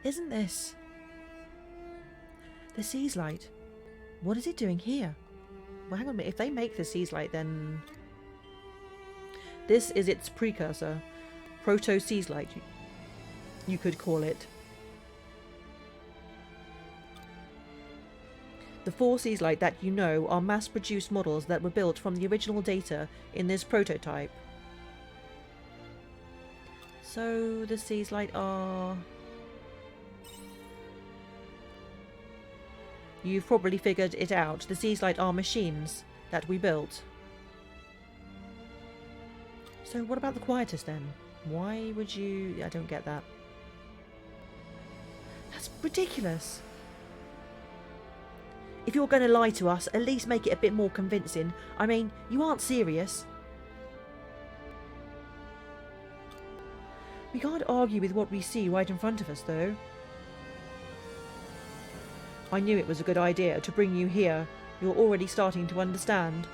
S1: Isn't this the Seas Light? What is it doing here? Well, hang on a minute. If they make the Seas Light, then this is its precursor, Proto Seas Light. You could call it. The 4 Seas Light that you know are mass-produced models that were built from the original data in this prototype. So the Seas Light are... You've probably figured it out. The Seas Light are machines that we built. So what about the Quietus then? Why would you... I don't get that. That's ridiculous. If you're going to lie to us, at least make it a bit more convincing. I mean, you aren't serious. We can't argue with what we see right in front of us, though. I knew it was a good idea to bring you here. You're already starting to understand.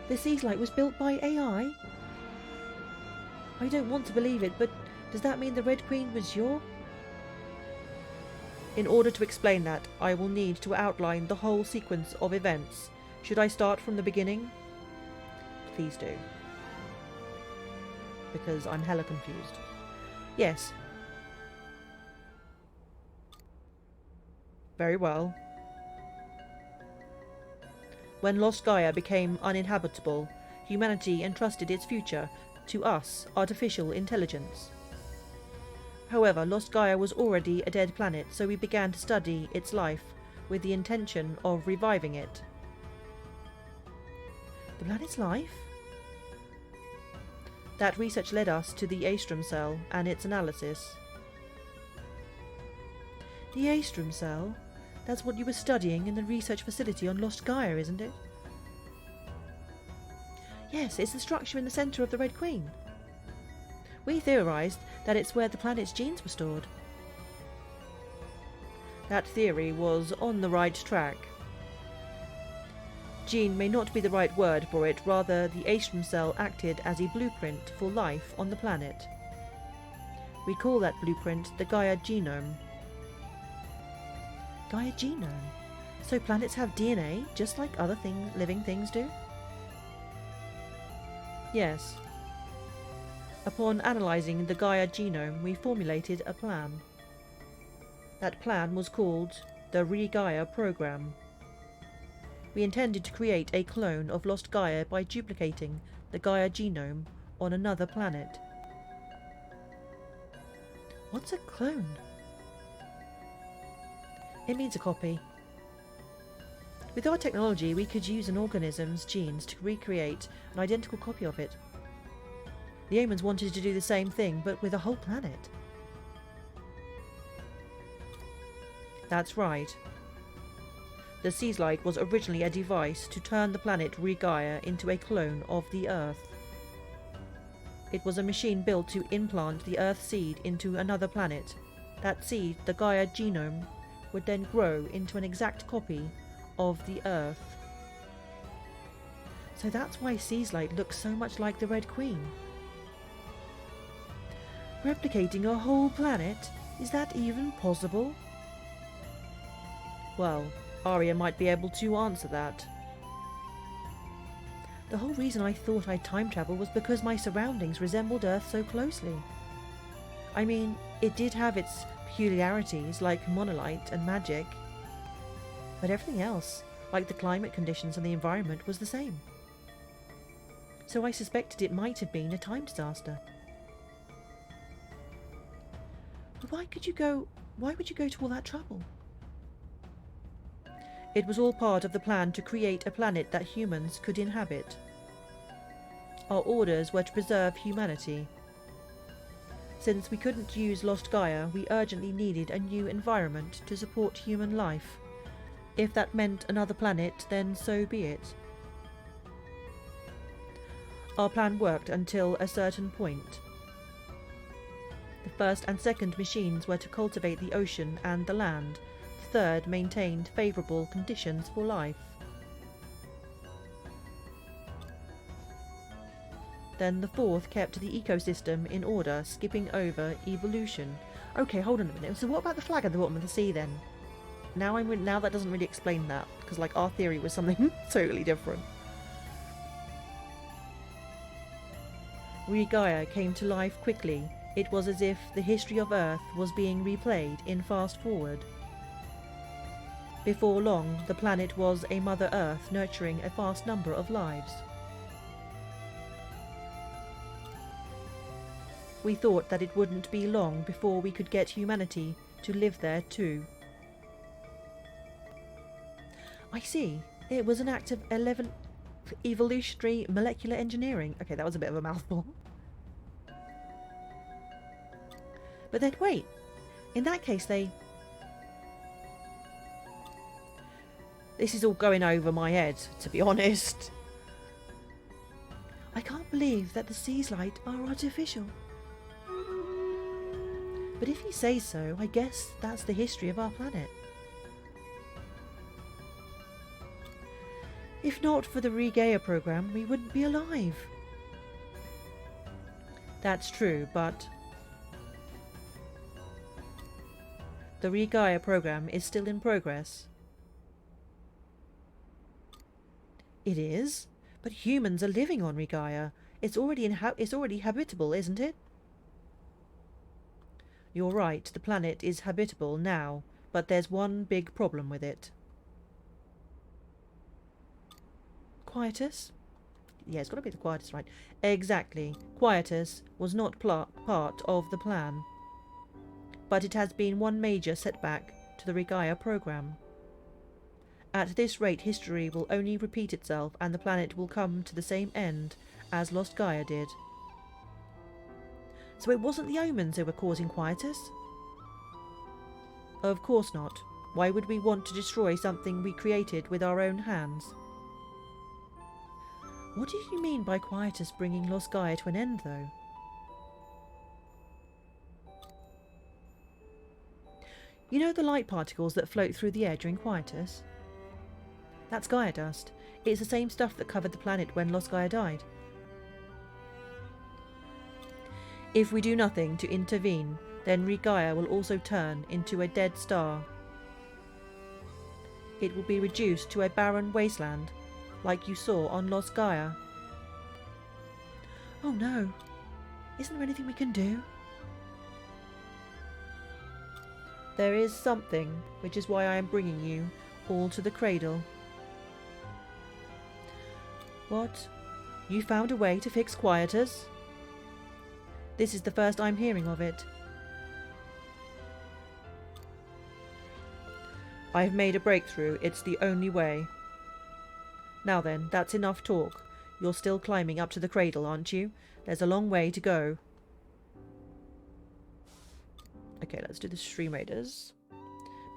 S1: The Seas Light was built by AI? I don't want to believe it, but does that mean the Red Queen was your... In order to explain that, I will need to outline the whole sequence of events. Should I start from the beginning? Please do. Because I'm hella confused. Yes. Very well. When Lost Gaia became uninhabitable, humanity entrusted its future to us, artificial intelligence. However, Lost Gaia was already a dead planet, so we began to study its life with the intention of reviving it. The planet's life? That research led us to the Aestrum cell and its analysis. The Aestrum cell? That's what you were studying in the research facility on Lost Gaia, isn't it? Yes, it's the structure in the centre of the Red Queen. We theorised that it's where the planet's genes were stored. That theory was on the right track. Gene may not be the right word for it, rather the Aestrum cell acted as a blueprint for life on the planet. We call that blueprint the Gaia genome. Gaia genome? So planets have DNA, just like other living things do? Yes. Upon analysing the Gaia genome, we formulated a plan. That plan was called the Re-Gaia program. We intended to create a clone of Lost Gaia by duplicating the Gaia genome on another planet. What's a clone? It means a copy. With our technology, we could use an organism's genes to recreate an identical copy of it. The Omens wanted to do the same thing, but with a whole planet. That's right. The Seas Light was originally a device to turn the planet Re-Gaia into a clone of the Earth. It was a machine built to implant the Earth seed into another planet. That seed, the Gaia genome, would then grow into an exact copy of the Earth. So that's why Seas Light looks so much like the Red Queen. Replicating a whole planet? Is that even possible? Well, Arya might be able to answer that. The whole reason I thought I'd time travel was because my surroundings resembled Earth so closely. I mean, it did have its peculiarities like monolight and magic, but everything else, like the climate conditions and the environment, was the same. So I suspected it might have been a time disaster. But why would you go to all that trouble? It was all part of the plan to create a planet that humans could inhabit. Our orders were to preserve humanity. Since we couldn't use Lost Gaia, we urgently needed a new environment to support human life. If that meant another planet, then so be it. Our plan worked until a certain point. The first and second machines were to cultivate the ocean and the land. The third maintained favourable conditions for life. Then the fourth kept the ecosystem in order, skipping over evolution. Okay, hold on a minute. So what about the flag at the bottom of the sea then? Now that doesn't really explain that, because like our theory was something totally different. Regaia came to life quickly. It was as if the history of Earth was being replayed in fast forward. Before long, the planet was a Mother Earth nurturing a vast number of lives. We thought that it wouldn't be long before we could get humanity to live there too. I see. It was an act of evolutionary molecular engineering. Okay, that was a bit of a mouthful. But then wait. In that case they... This is all going over my head, to be honest. I can't believe that the sea's light are artificial. But if you say so, I guess that's the history of our planet. If not for the Regaia program, we wouldn't be alive. That's true, but... The Regaia program is still in progress. It is? But humans are living on Regaia. It's already habitable, isn't it? You're right, the planet is habitable now, but there's one big problem with it. Quietus? Yeah, it's got to be the Quietus, right? Exactly. Quietus was not part of the plan. But it has been one major setback to the Regaia program. At this rate, history will only repeat itself and the planet will come to the same end as Lost Gaia did. So it wasn't the omens who were causing Quietus? Of course not. Why would we want to destroy something we created with our own hands? What did you mean by Quietus bringing Lost Gaia to an end, though? You know the light particles that float through the air during Quietus? That's Gaia dust. It's the same stuff that covered the planet when Lost Gaia died. If we do nothing to intervene, then Regaia will also turn into a dead star. It will be reduced to a barren wasteland, like you saw on Lost Gaia. Oh no! Isn't there anything we can do? There is something, which is why I am bringing you all to the cradle. What? You found a way to fix Quietus? This is the first I'm hearing of it. I've made a breakthrough. It's the only way. Now then, that's enough talk. You're still climbing up to the cradle, aren't you? There's a long way to go. Okay, let's do the Stream Raiders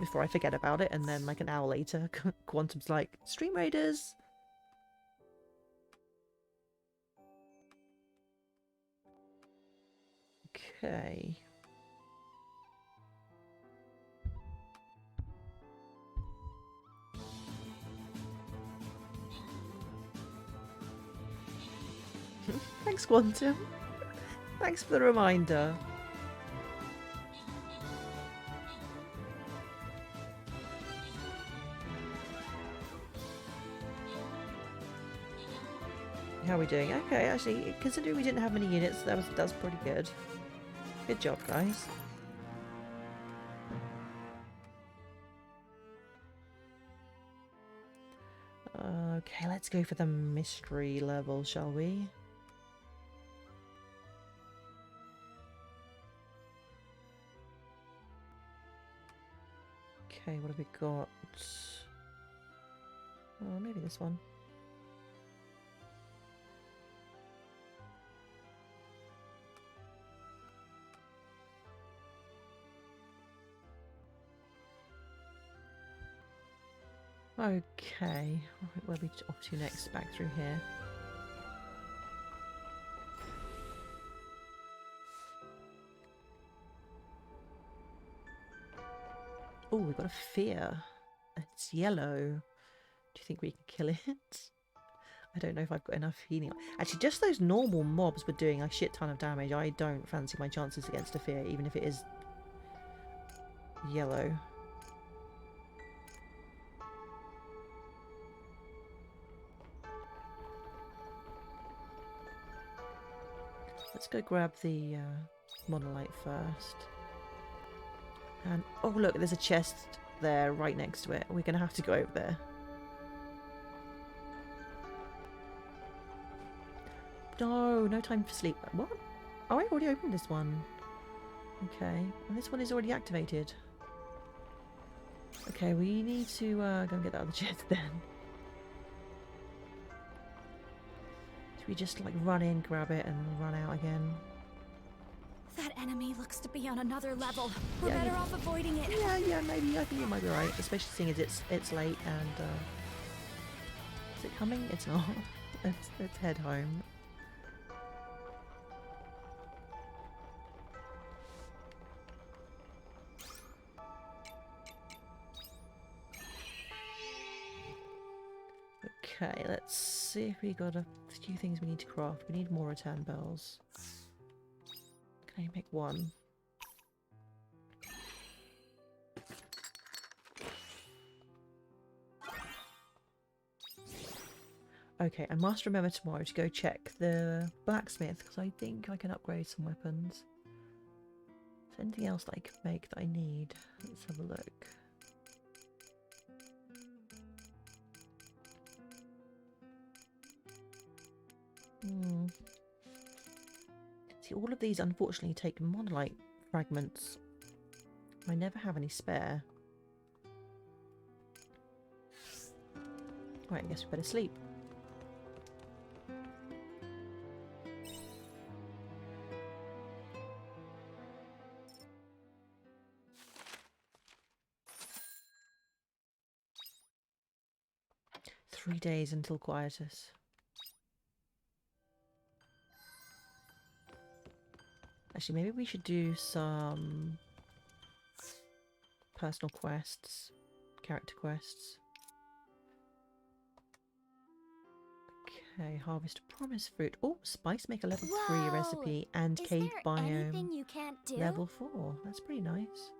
S1: before I forget about it, and then like an hour later, Quantum's like, Stream Raiders! Okay. Thanks, Quantum. Thanks for the reminder. How are we doing? Okay, actually, considering we didn't have many units, that's pretty good. Good job, guys. Okay, let's go for the mystery level, shall we? Okay, what have we got? Oh, maybe this one. Okay, where are we off to next? Back through here. Oh, we've got a fear. It's yellow. Do you think we can kill it? I don't know if I've got enough healing. Actually, just those normal mobs were doing a shit ton of damage. I don't fancy my chances against a fear, even if it is yellow. Let's go grab the monolite first. And oh look, there's a chest there right next to it. We're going to have to go over there. No, no time for sleep. What? Oh, I already opened this one. Okay, and this one is already activated. Okay, we need to go and get that other chest then. Should we just like run in, grab it, and run out again?
S2: That enemy looks to be on another level. We're
S1: Yeah,
S2: better off avoiding it.
S1: Yeah, maybe. I think it might be right, especially seeing as it's late and is it coming? It's not. Let's head home. Okay, let's see if we got a few things we need to craft. We need more return bells. Can I make one? Okay, I must remember tomorrow to go check the blacksmith because I think I can upgrade some weapons. Is there anything else that I can make that I need? Let's have a look. See, all of these unfortunately take monolite fragments. I never have any spare. Right, I guess we better sleep. Three days until quietus. Actually, maybe we should do some personal quests, character quests. Okay, harvest promise fruit. Oh, spice maker level 3
S2: Whoa!
S1: recipe and
S2: Is
S1: cave
S2: there
S1: biome
S2: anything you can't do?
S1: level 4. That's pretty nice.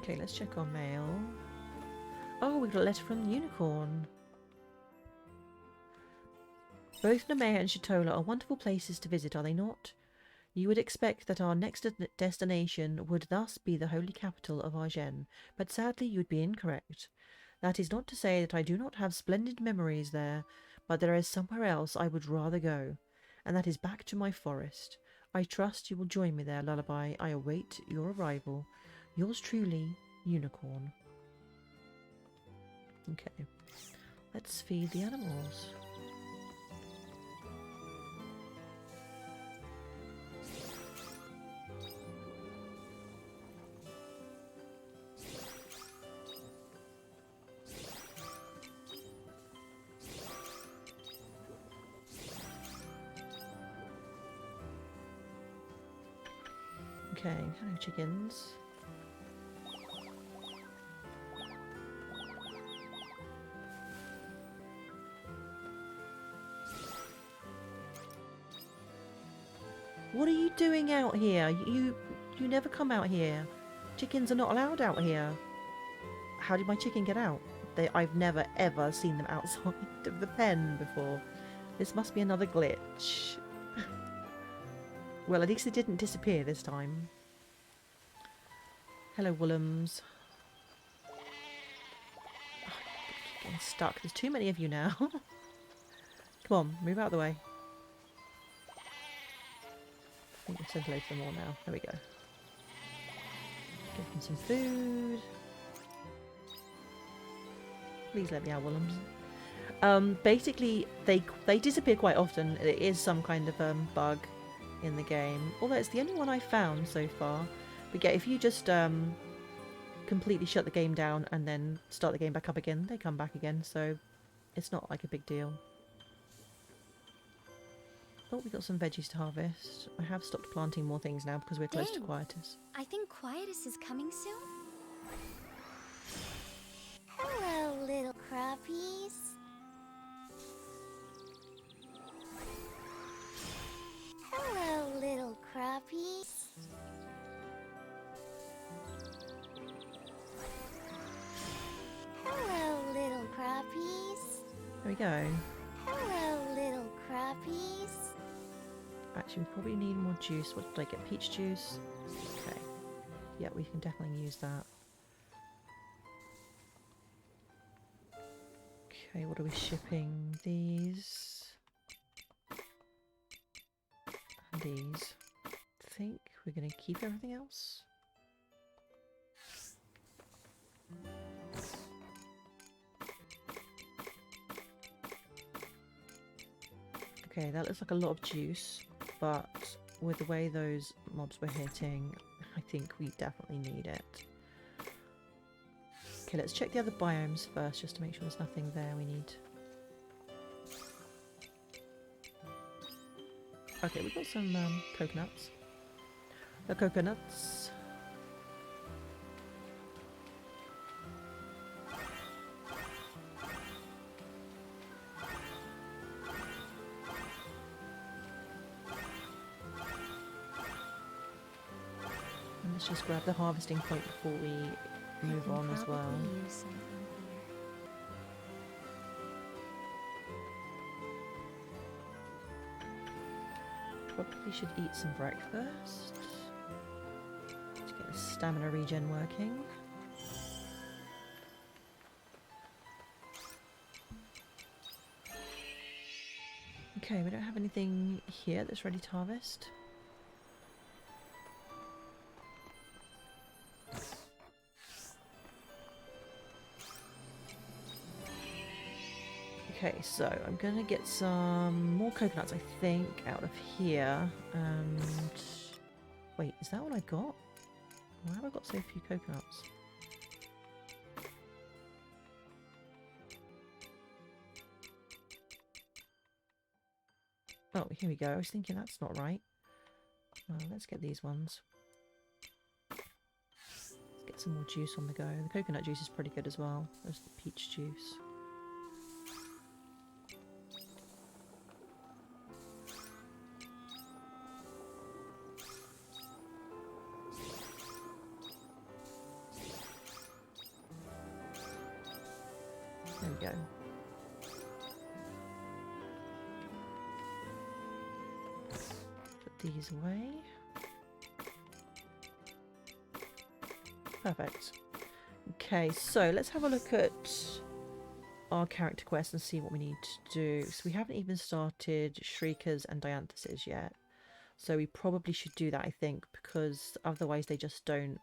S1: Okay, let's check our mail. Oh, we got a letter from the unicorn. Both Nemea and Shatola are wonderful places to visit, are they not? You would expect that our next destination would thus be the holy capital of Argen, but sadly you would be incorrect. That is not to say that I do not have splendid memories there, but there is somewhere else I would rather go, and that is back to my forest. I trust you will join me there, Lullaby. I await your arrival. Yours truly, Unicorn. Okay, let's feed the animals. Okay, hello chickens. What are you doing out here? You never come out here. Chickens are not allowed out here. How did my chicken get out? I've never ever seen them outside of the pen before. This must be another glitch. Well, at least it didn't disappear this time. Hello, Woolums. Oh, getting stuck. There's too many of you now. Come on, move out of the way. I think I've scintillated them all now. There we go. Give them some food. Please let me out, Woolums. Basically, they disappear quite often. It is some kind of bug in the game. Although it's the only one I've found so far. But yeah, if you just completely shut the game down and then start the game back up again, they come back again. So it's not like a big deal. Oh, we got some veggies to harvest. I have stopped planting more things now because we're close to
S2: Dang.
S1: Quietus.
S2: I think Quietus is coming soon. Hello, little crappies. Hello, little crappies. Hello, little crappies.
S1: There we go.
S2: Hello, little crappies.
S1: Actually, we probably need more juice. What did I get? Peach juice? Okay. Yeah, we can definitely use that. Okay, what are we shipping? These. And these. I think we're going to keep everything else. Okay, that looks like a lot of juice, but with the way those mobs were hitting, I think we definitely need it. Okay, let's check the other biomes first, just to make sure there's nothing there we need. Okay, we've got some coconuts. The coconuts. And let's just grab the harvesting point before we move on as well. Probably should eat some breakfast to get the stamina regen working. Okay, we don't have anything here that's ready to harvest. Okay, so I'm gonna get some more coconuts, I think, out of here. And wait, is that what I got? Why have I got so few coconuts? Oh, here we go. I was thinking that's not right. Let's get these ones. Let's get some more juice on the go. The coconut juice is pretty good as well. There's the peach juice. There we go. Put these away. Perfect. Okay, so let's have a look at our character quest and see what we need to do. So we haven't even started Shriekers and Dianthuses yet. So we probably should do that, I think, because otherwise they just don't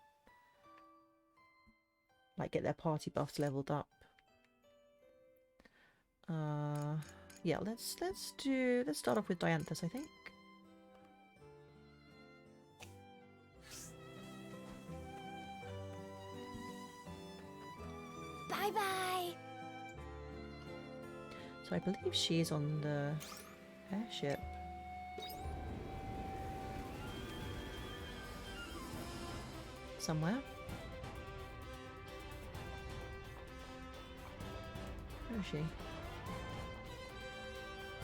S1: like get their party buffs leveled up. Yeah, let's start off with Dianthus, I think.
S2: Bye bye.
S1: So I believe she is on the airship. Somewhere. Where is she?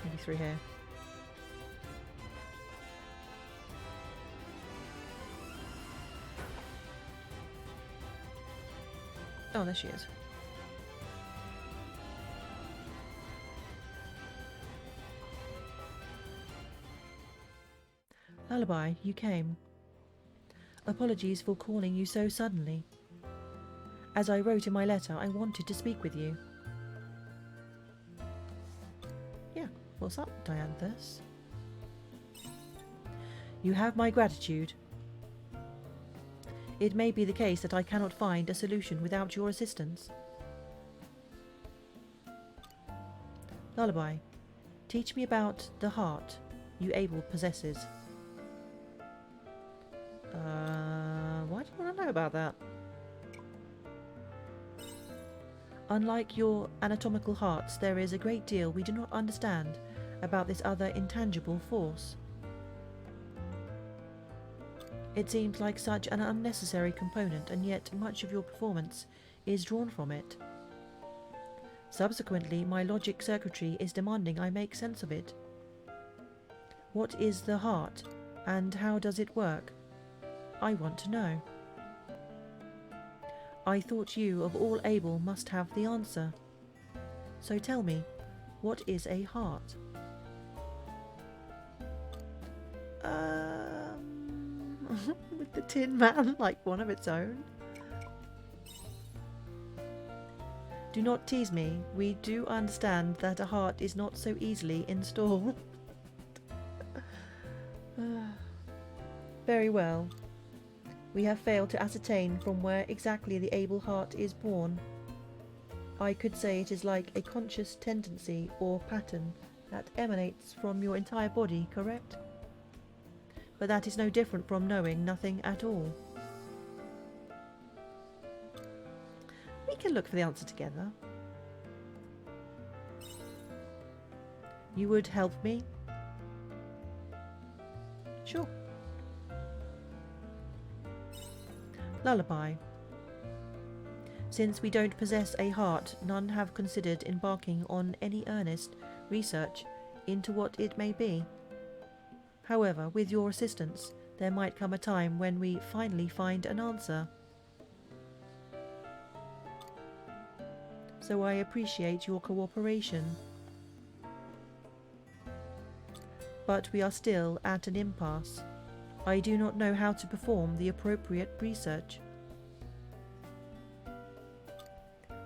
S1: Maybe through here. Oh, there she is. Lullaby, you came. Apologies for calling you so suddenly. As I wrote in my letter, I wanted to speak with you. Yeah, what's up, Dianthus? You have my gratitude. It may be the case that I cannot find a solution without your assistance. Lullaby. Teach me about the heart you Abel possesses. Why do you want to know about that? Unlike your anatomical hearts, there is a great deal we do not understand about this other intangible force. It seems like such an unnecessary component, and yet much of your performance is drawn from it. Subsequently, my logic circuitry is demanding I make sense of it. What is the heart, and how does it work? I want to know. I thought you, of all able, must have the answer. So tell me, what is a heart? With the Tin Man like one of its own? Do not tease me. We do understand that a heart is not so easily installed. Very well. We have failed to ascertain from where exactly the able heart is born. I could say it is like a conscious tendency or pattern that emanates from your entire body, correct? But that is no different from knowing nothing at all. We can look for the answer together. You would help me? Sure. Lullaby. Since we don't possess a heart, none have considered embarking on any earnest research into what it may be. However, with your assistance, there might come a time when we finally find an answer. So I appreciate your cooperation. But we are still at an impasse. I do not know how to perform the appropriate research.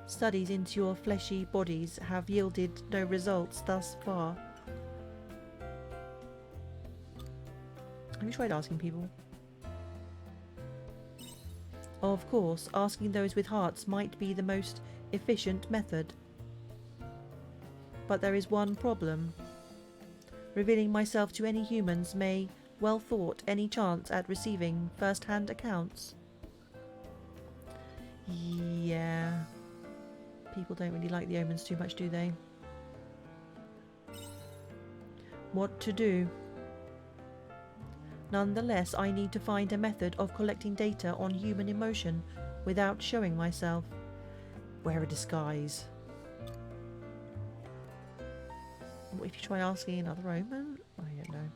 S1: Studies into your fleshy bodies have yielded no results thus far. Have you tried asking people? Of course, asking those with hearts might be the most efficient method. But there is one problem. Revealing myself to any humans may well thwart any chance at receiving first-hand accounts. Yeah. People don't really like the omens too much, do they? What to do? Nonetheless, I need to find a method of collecting data on human emotion without showing myself. Wear a disguise. What if you try asking another omen? I don't know.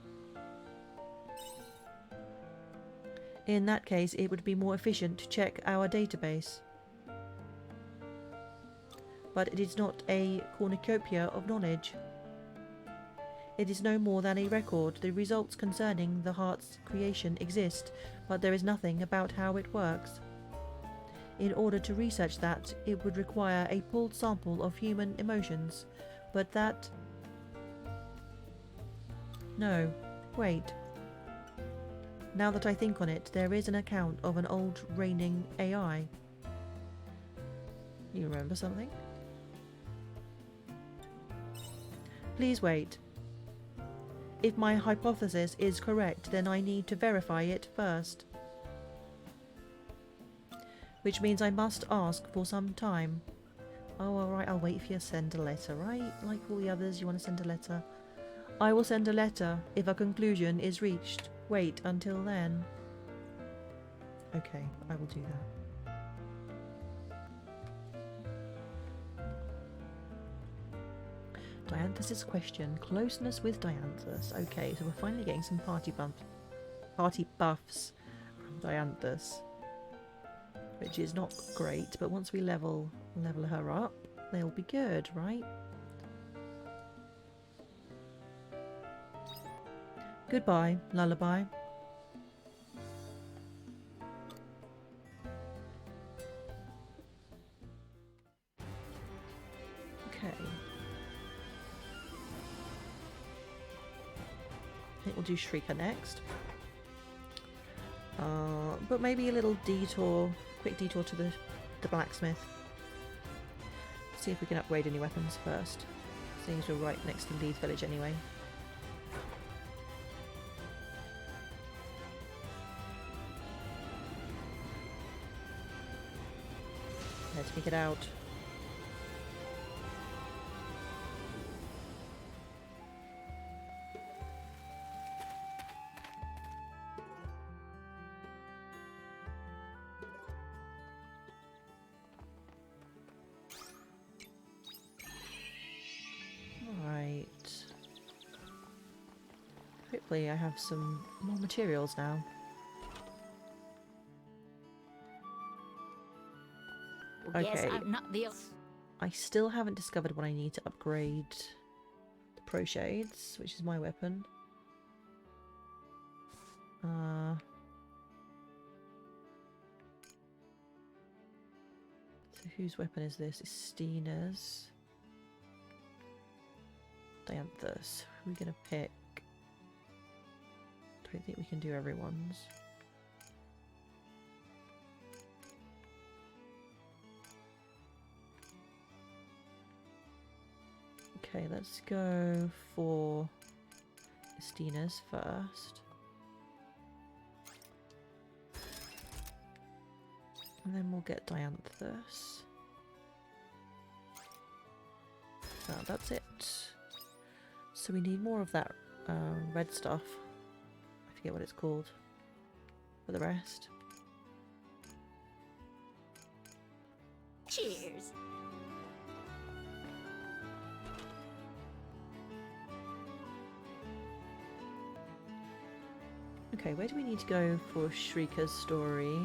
S1: In that case, it would be more efficient to check our database. But it is not a cornucopia of knowledge. It is no more than a record. The results concerning the heart's creation exist, but there is nothing about how it works. In order to research that, it would require a pooled sample of human emotions, but that... No, wait. Now that I think on it, there is an account of an old reigning AI. You remember something? Please wait. If my hypothesis is correct, then I need to verify it first. Which means I must ask for some time. Oh, alright, I'll wait for you to send a letter, right? Like all the others, you want to send a letter? I will send a letter if a conclusion is reached. Wait until then. Okay, I will do that. Dianthus's question. Closeness with Dianthus. Okay, so we're finally getting some party buffs from Dianthus. Which is not great, but once we level her up, they'll be good, right? Goodbye, Lullaby. Okay. I think we'll do Shrieker next. But maybe a little detour, quick detour to the blacksmith. See if we can upgrade any weapons first. Seeing as we're right next to Leeds Village anyway. Let me get out. Right. Hopefully I have some more materials now.
S2: Guess
S1: Okay.
S2: I'm not the.
S1: I still haven't discovered what I need to upgrade the Pro Shades, which is my weapon. So whose weapon is this? It's Stina's. Dianthus. Who are we gonna pick? Don't think we can do everyone's. Okay, let's go for Estina's first. And then we'll get Dianthus. Oh, that's it. So we need more of that red stuff. I forget what it's called. For the rest.
S2: Cheers.
S1: Okay, where do we need to go for Shrika's story?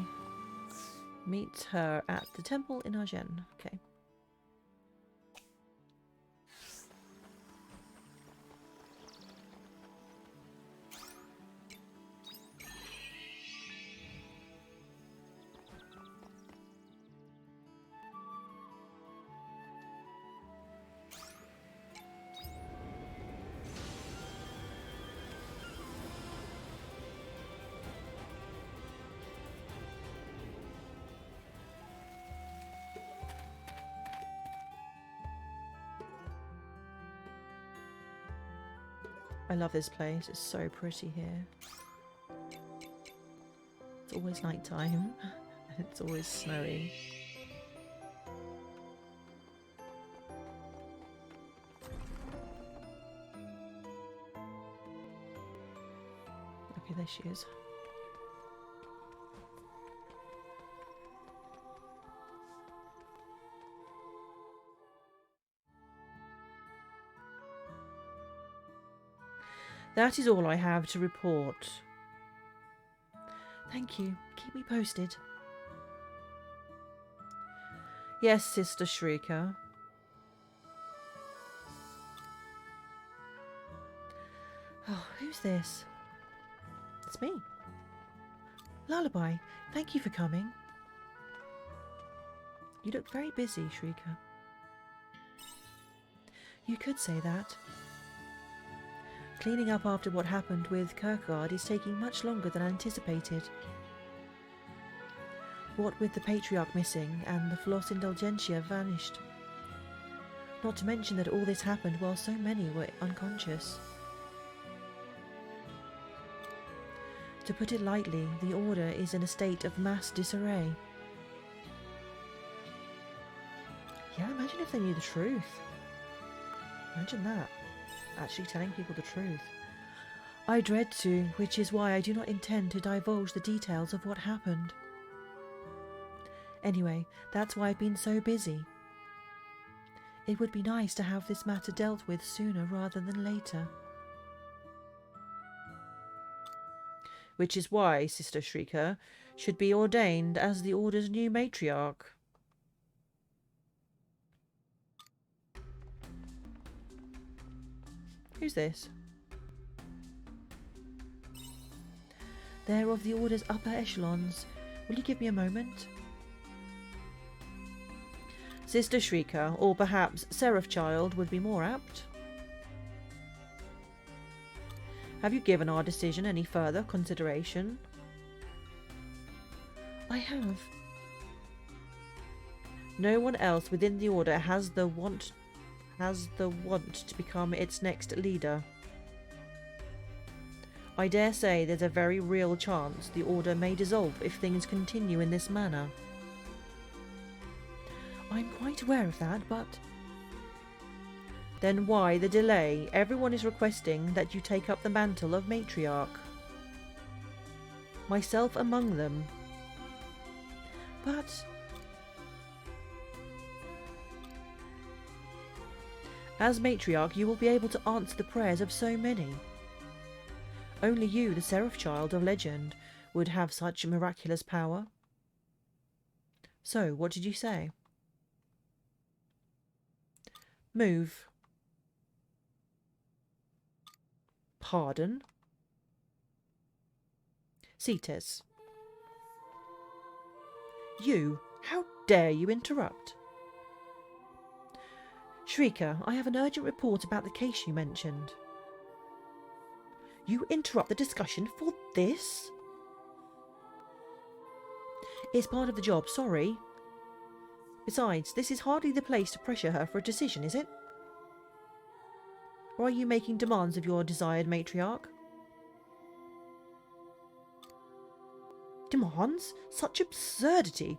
S1: Meet her at the temple in Agen. Okay. I love this place. It's so pretty here. It's always nighttime. And it's always snowy. Okay, there she is. That is all I have to report. Thank you. Keep me posted. Yes, Sister Shrika. Oh, who's this? It's me. Lullaby, thank you for coming. You look very busy, Shrika. You could say that. Cleaning up after what happened with Kirkgard is taking much longer than anticipated. What with the Patriarch missing and the Floss Indulgentia vanished. Not to mention that all this happened while so many were unconscious. To put it lightly, the Order is in a state of mass disarray. Yeah, imagine if they knew the truth. Imagine that. Actually telling people the truth. I dread to, which is why I do not intend to divulge the details of what happened. Anyway, that's why I've been so busy. It would be nice to have this matter dealt with sooner rather than later. Which is why Sister Shrika should be ordained as the Order's new matriarch. Who's this? They're of the Order's upper echelons. Will you give me a moment? Sister Shrika, or perhaps Seraph Child, would be more apt. Have you given our decision any further consideration? I have. No one else within the Order has the has the want to become its next leader. I dare say there's a very real chance the Order may dissolve if things continue in this manner. I'm quite aware of that, but... Then why the delay? Everyone is requesting that you take up the mantle of matriarch. Myself among them. But... as matriarch, you will be able to answer the prayers of so many. Only you, the Seraph Child of legend, would have such miraculous power. So, what did you say? Move. Pardon? Cetes. You, how dare you interrupt? Shrieker, I have an urgent report about the case you mentioned. You interrupt the discussion for this? It's part of the job, sorry. Besides, this is hardly the place to pressure her for a decision, is it? Or are you making demands of your desired matriarch? Demands? Such absurdity!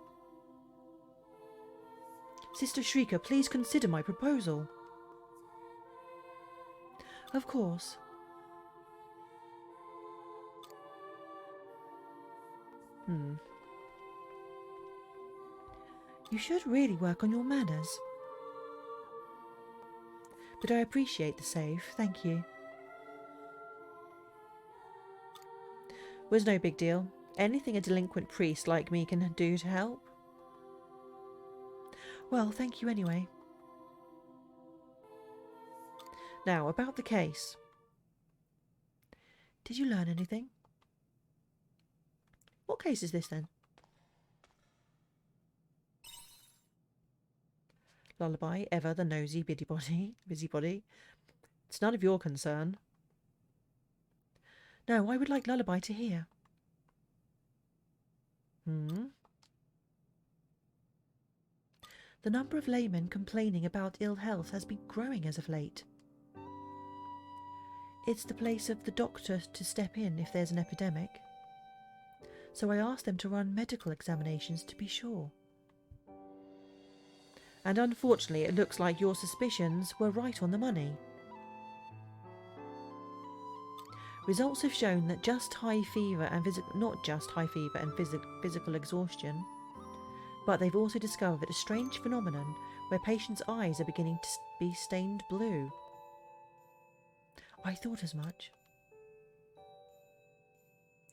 S1: Sister Shrieker, please consider my proposal. Of course. You should really work on your manners. But I appreciate the save, thank you. Was no big deal. Anything a delinquent priest like me can do to help. Well, thank you anyway. Now, about the case. Did you learn anything? What case is this then? Lullaby, ever the nosy busybody. It's none of your concern. No, I would like Lullaby to hear. The number of laymen complaining about ill health has been growing as of late. It's the place of the doctor to step in if there's an epidemic. So I asked them to run medical examinations to be sure. And unfortunately it looks like your suspicions were right on the money. Results have shown that just high fever and not just high fever and physical exhaustion, but they've also discovered a strange phenomenon where patients' eyes are beginning to be stained blue. I thought as much.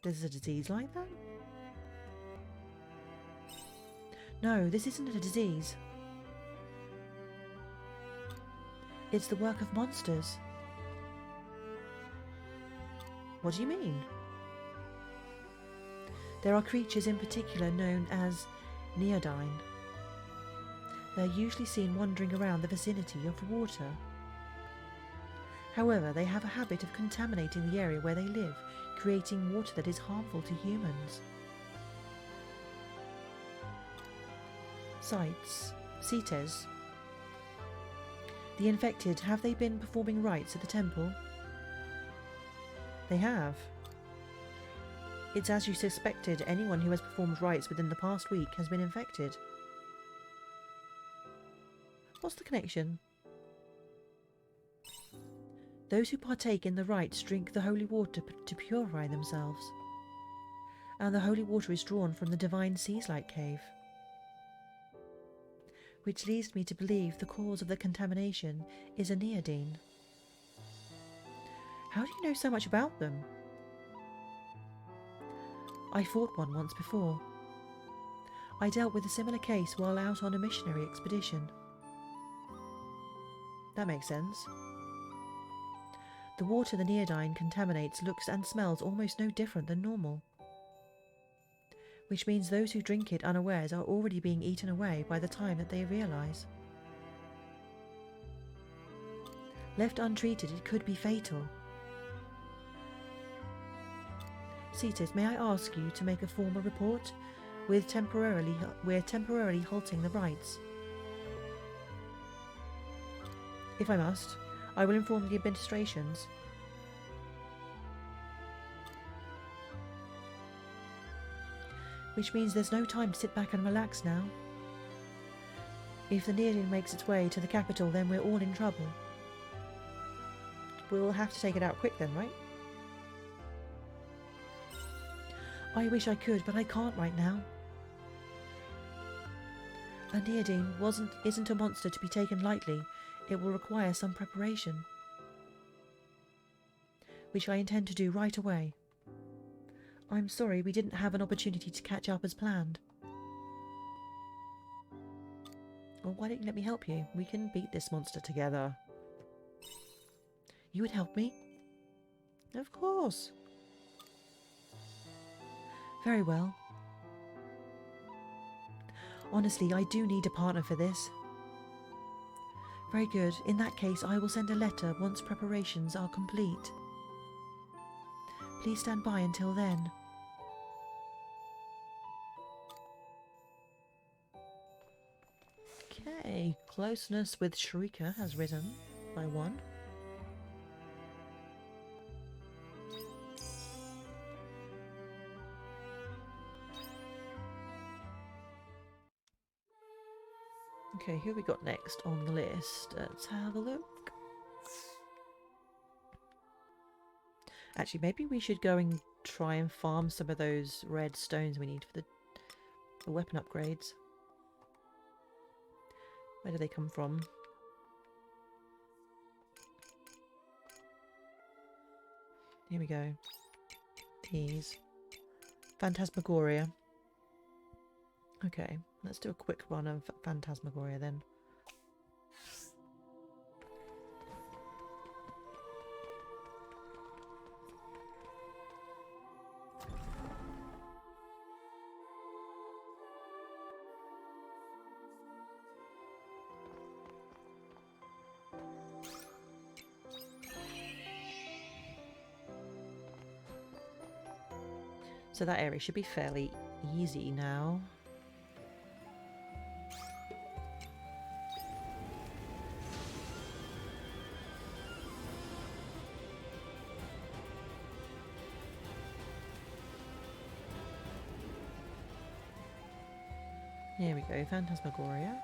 S1: There's a disease like that? No, this isn't a disease. It's the work of monsters. What do you mean? There are creatures in particular known as neodyne. They're usually seen wandering around the vicinity of water. However, they have a habit of contaminating the area where they live, creating water that is harmful to humans. Sites. Cetes. The infected, have they been performing rites at the temple? They have. It's as you suspected, anyone who has performed rites within the past week has been infected. What's the connection? Those who partake in the rites drink the holy water to purify themselves. And the holy water is drawn from the divine Seas-like cave. Which leads me to believe the cause of the contamination is a neodyne. How do you know so much about them? I fought one once before. I dealt with a similar case while out on a missionary expedition. That makes sense. The water the neodyne contaminates looks and smells almost no different than normal. Which means those who drink it unawares are already being eaten away by the time that they realise. Left untreated, it could be fatal. Cetes, may I ask you to make a formal report? We're temporarily halting the rites. If I must, I will inform the administrations. Which means there's no time to sit back and relax now. If the Nearlian makes its way to the capital, then we're all in trouble. We'll have to take it out quick then, right? I wish I could, but I can't right now. A Neodine isn't a monster to be taken lightly. It will require some preparation, which I intend to do right away. I'm sorry we didn't have an opportunity to catch up as planned. Well, why don't you let me help you? We can beat this monster together. You would help me? Of course. Very well. Honestly, I do need a partner for this. Very good. In that case, I will send a letter once preparations are complete. Please stand by until then. Okay, closeness with Shrika has risen by 1. Okay, who have we got next on the list? Let's have a look. Actually, maybe we should go and try and farm some of those red stones we need for the weapon upgrades. Where do they come from? Here we go. These. Phantasmagoria. Okay, let's do a quick run of Phantasmagoria then. So that area should be fairly easy now. Here we go, Phantasmagoria.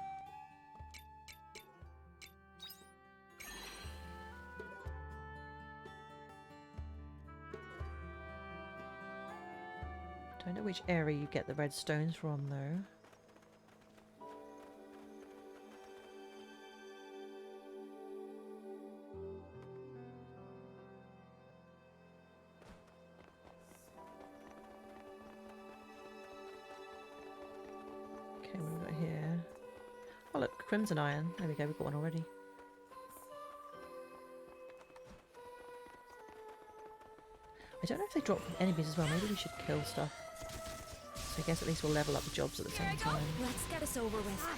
S1: Don't know which area you get the red stones from though. Okay, what have we got here? Oh look, Crimson Iron. There we go, we've got one already. I don't know if they drop from enemies as well. Maybe we should kill stuff. So I guess at least we'll level up the jobs at the same time.
S2: Let's get us over with.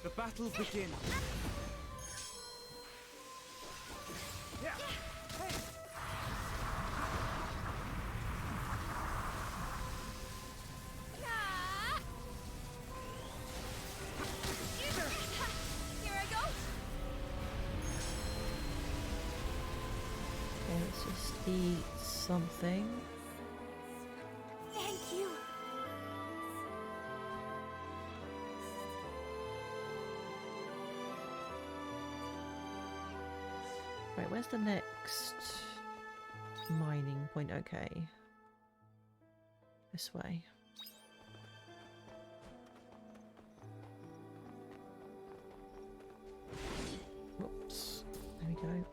S3: The battle begins.
S2: Here I go.
S1: Okay, let's just eat something.
S2: Thank you.
S1: Right, where's the next mining point? Okay. This way. Whoops. There we go.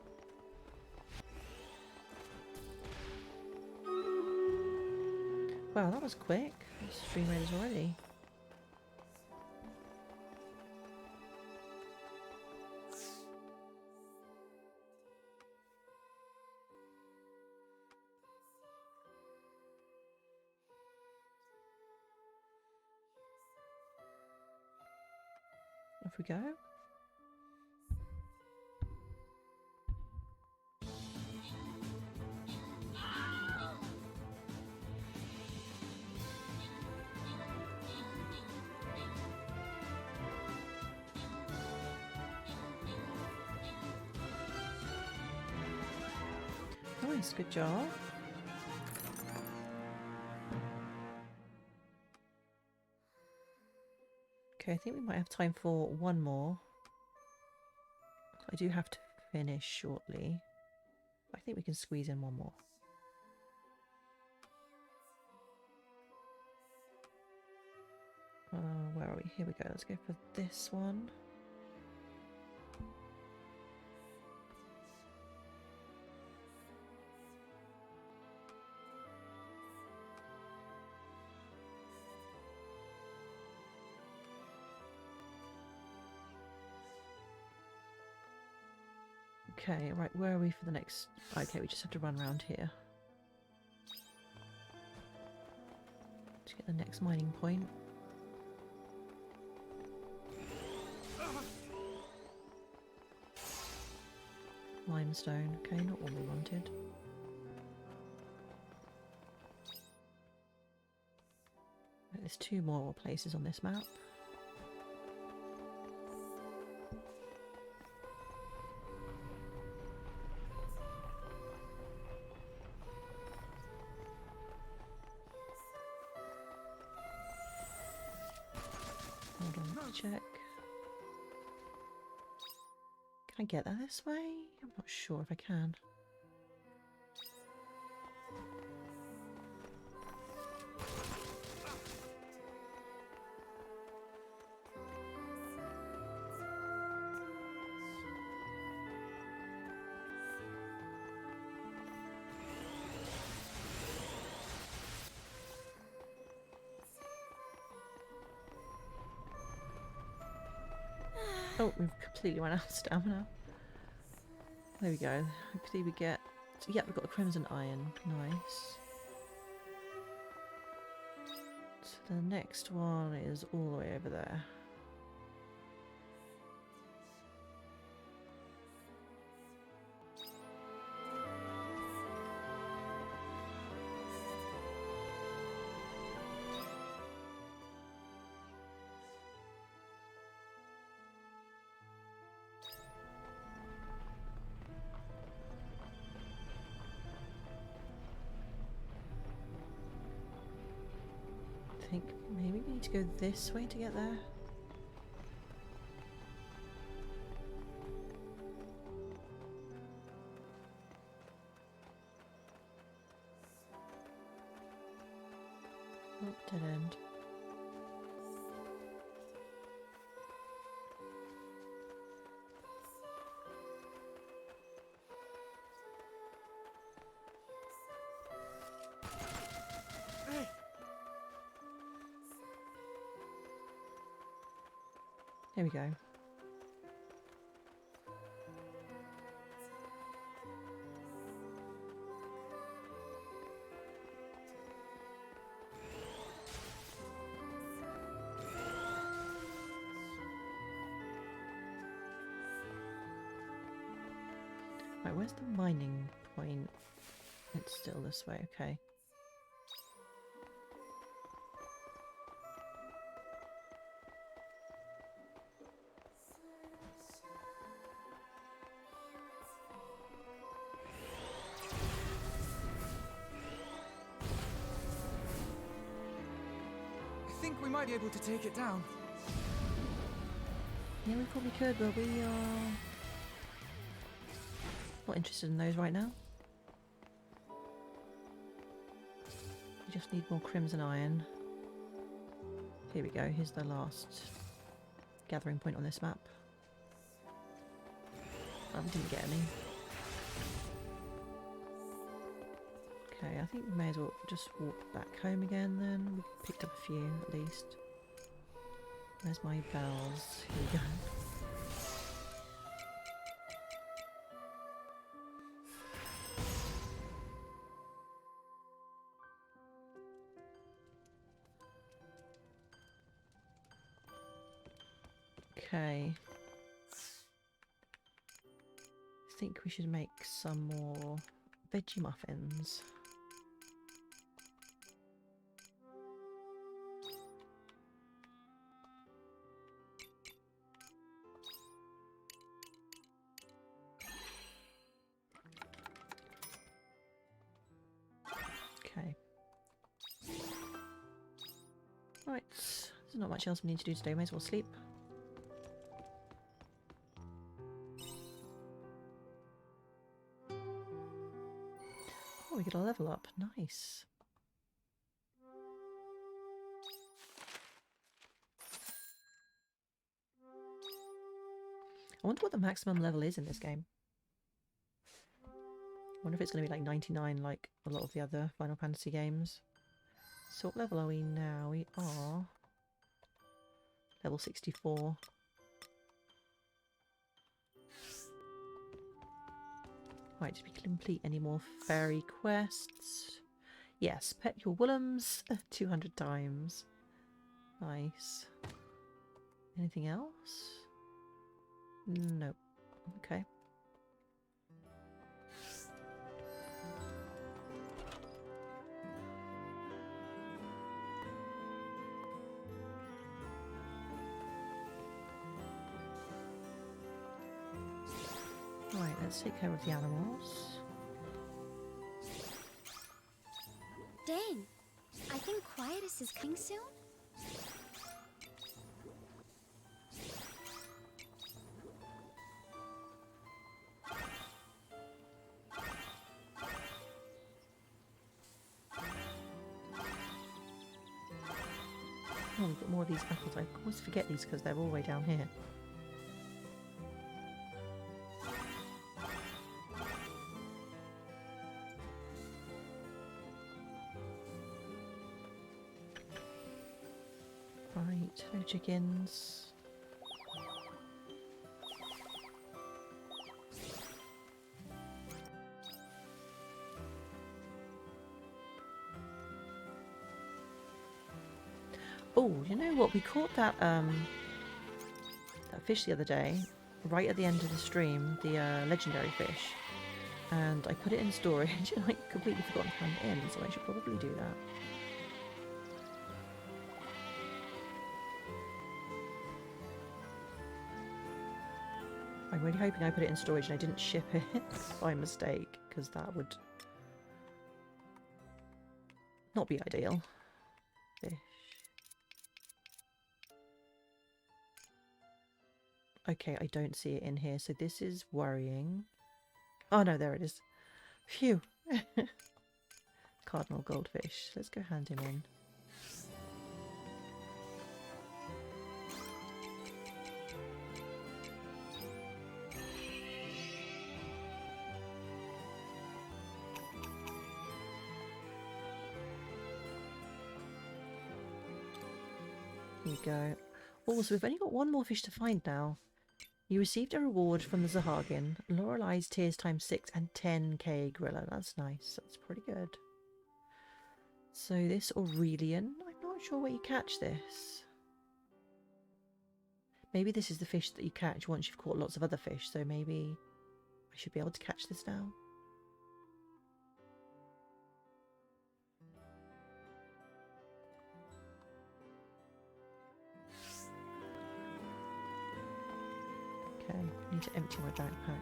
S1: Wow, that was quick. Stream raiders already. Off we go. Nice, good job. Okay, I think we might have time for one more. I do have to finish shortly. I think we can squeeze in one more. Where are we? Here we go. Let's go for this one. Okay, right, where are we for the next... Okay, we just have to run around here to get the next mining point. Limestone, okay, not what we wanted. Right, there's 2 more places on this map. Hold on, let's check. Can I get there this way? I'm not sure if I can. Oh, we've completely run out of stamina. There we go. Hopefully we get... Yep, we've got the Crimson Iron. Nice. So the next one is all the way over there. I think maybe we need to go this way to get there. Oh, dead end. There we go. Right, where's the mining point? It's still this way, okay.
S3: I think we might be able to take it down.
S1: Yeah, we probably could, but we are not interested in those right now. We just need more Crimson Iron. Here we go, here's the last gathering point on this map. Oh, we didn't get any. Okay, I think we may as well just walk back home again then. We picked up a few at least. Where's my bells? Here we go. Okay. I think we should make some more veggie muffins. Okay. Right. There's not much else we need to do today. May as well sleep. Oh, we get a level up. Nice. I wonder what the maximum level is in this game. I wonder if it's going to be like 99 like a lot of the other Final Fantasy games. So what level are we now? We are level 64. Right, did we complete any more fairy quests? Yes, pet your Woolums 200 times. Nice. Anything else? Nope. Okay. Right, let's take care of the animals.
S2: Dang. I think Quietus is coming soon?
S1: Oh, we've got more of these apples. I always forget these because they're all the way down here. Right, no chickens. Oh, you know what? We caught that fish the other day, right at the end of the stream, the legendary fish, and I put it in storage and I completely forgot to hand it in, so I should probably do that. I'm really hoping I put it in storage and I didn't ship it by mistake, because that would not be ideal. Fish. Okay, I don't see it in here, so this is worrying. Oh no, there it is. Phew. Cardinal goldfish. Let's go hand him in. Here you go. Also, we've only got one more fish to find now. You received a reward from the Zahagin. Lorelei's Tears times 6 and 10k Gorilla. That's nice. That's pretty good. So this Aurelian, I'm not sure where you catch this. Maybe this is the fish that you catch once you've caught lots of other fish. So maybe I should be able to catch this now. Okay, I need to empty my backpack.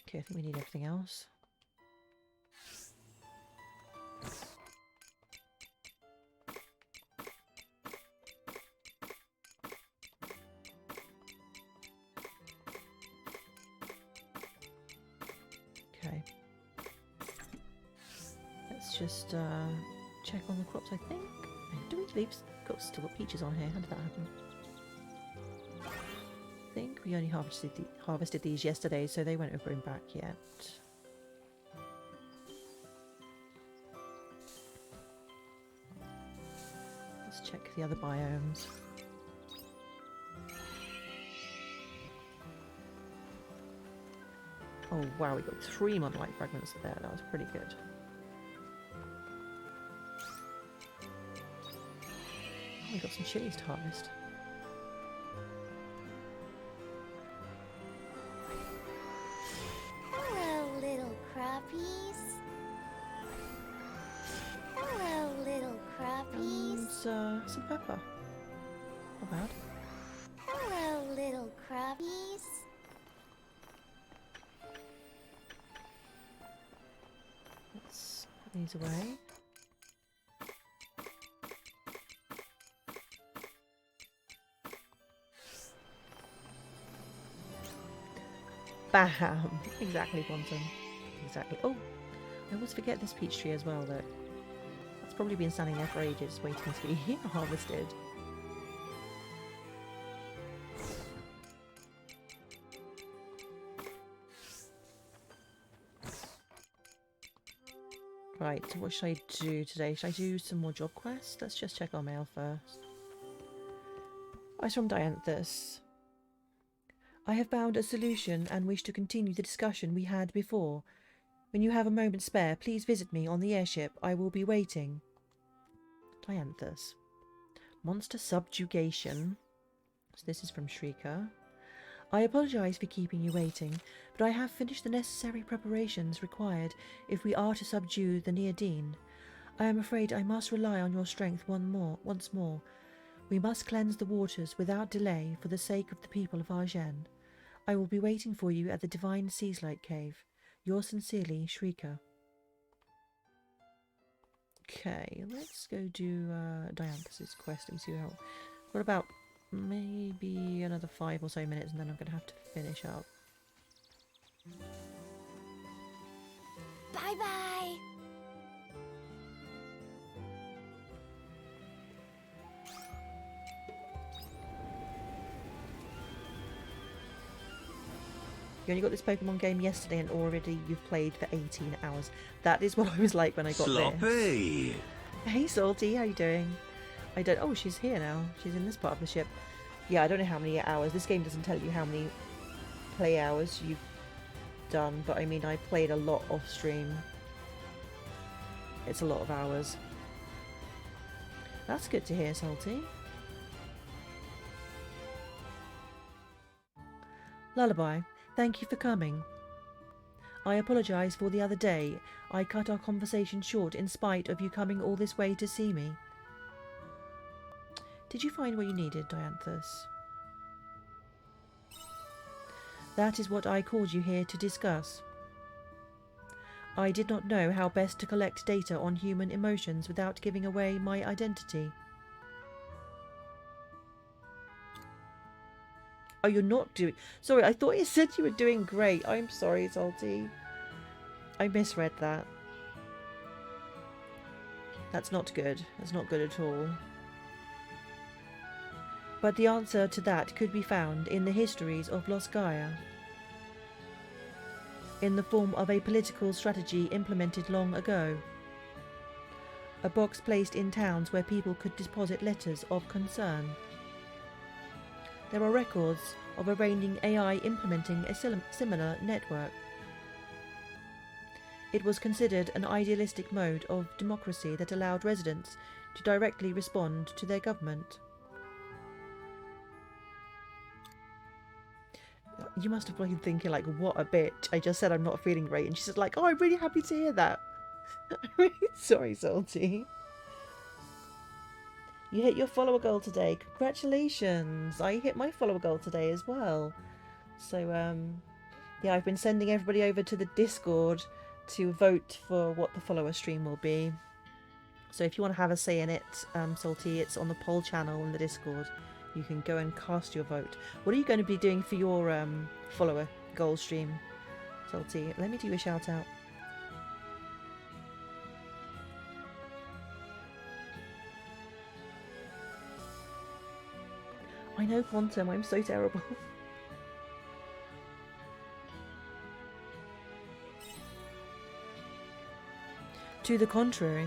S1: Okay, I think we need everything else. Okay. Let's just check on the crops, I think. Do we leave? Still got peaches on here. How did that happen? I think we only harvested these yesterday, so they won't have grown back yet. Let's check the other biomes. Oh wow, we got 3 Modellite fragments there. That was pretty good. Oh, we got some chilies to harvest.
S2: Hello, little crappies. Hello, little crappies.
S1: And some pepper. Not bad.
S2: Hello, little crappies.
S1: Let's put these away. Bam! Exactly, Quantum. Exactly. Oh, I always forget this peach tree as well, that that's probably been standing there for ages waiting to be harvested. Right, so what should I do today? Should I do some more job quests? Let's just check our mail first. Ice from Dianthus. I have found a solution and wish to continue the discussion we had before. When you have a moment spare, please visit me on the airship. I will be waiting. Dianthus. Monster subjugation. So this is from Shrieker. I apologise for keeping you waiting, but I have finished the necessary preparations required if we are to subdue the Neodine. I am afraid I must rely on your strength once more. We must cleanse the waters without delay for the sake of the people of Argen. I will be waiting for you at the Divine Seaslight Cave. Yours sincerely, Shrieker. Okay, let's go do Dianthus' quest and see how... What about maybe another 5 or so minutes and then I'm going to have to finish up.
S2: Bye-bye.
S1: You only got this Pokemon game yesterday and already you've played for 18 hours. That is what I was like when I got
S4: Sloppy.
S1: this. Hey Salty, how you doing? I don't... Oh, she's here now. She's in this part of the ship. Yeah, I don't know how many hours. This game doesn't tell you how many play hours you've done, but I mean, I played a lot off stream. It's a lot of hours. That's good to hear, Salty. Lullaby, thank you for coming. I apologise for the other day. I cut our conversation short in spite of you coming all this way to see me. Did you find what you needed, Dianthus? That is what I called you here to discuss. I did not know how best to collect data on human emotions without giving away my identity. Oh, you're not doing... Sorry, I thought you said you were doing great. I'm sorry, Salty. I misread that. That's not good. That's not good at all. But the answer to that could be found in the histories of Los Gaia, in the form of a political strategy implemented long ago. A box placed in towns where people could deposit letters of concern. There are records of a reigning AI implementing a similar network. It was considered an idealistic mode of democracy that allowed residents to directly respond to their government. You must have been thinking, like, what a bitch. I just said I'm not feeling great. And she's like, oh, I'm really happy to hear that. I'm really sorry, Salty. You hit your follower goal today. Congratulations. I hit my follower goal today as well. So, yeah, I've been sending everybody over to the Discord to vote for what the follower stream will be. So if you want to have a say in it, Salty, it's on the poll channel in the Discord. You can go and cast your vote. What are you going to be doing for your follower goal stream, Salty? Let me do a shout out. I know, Quantum, I'm so terrible. To the contrary.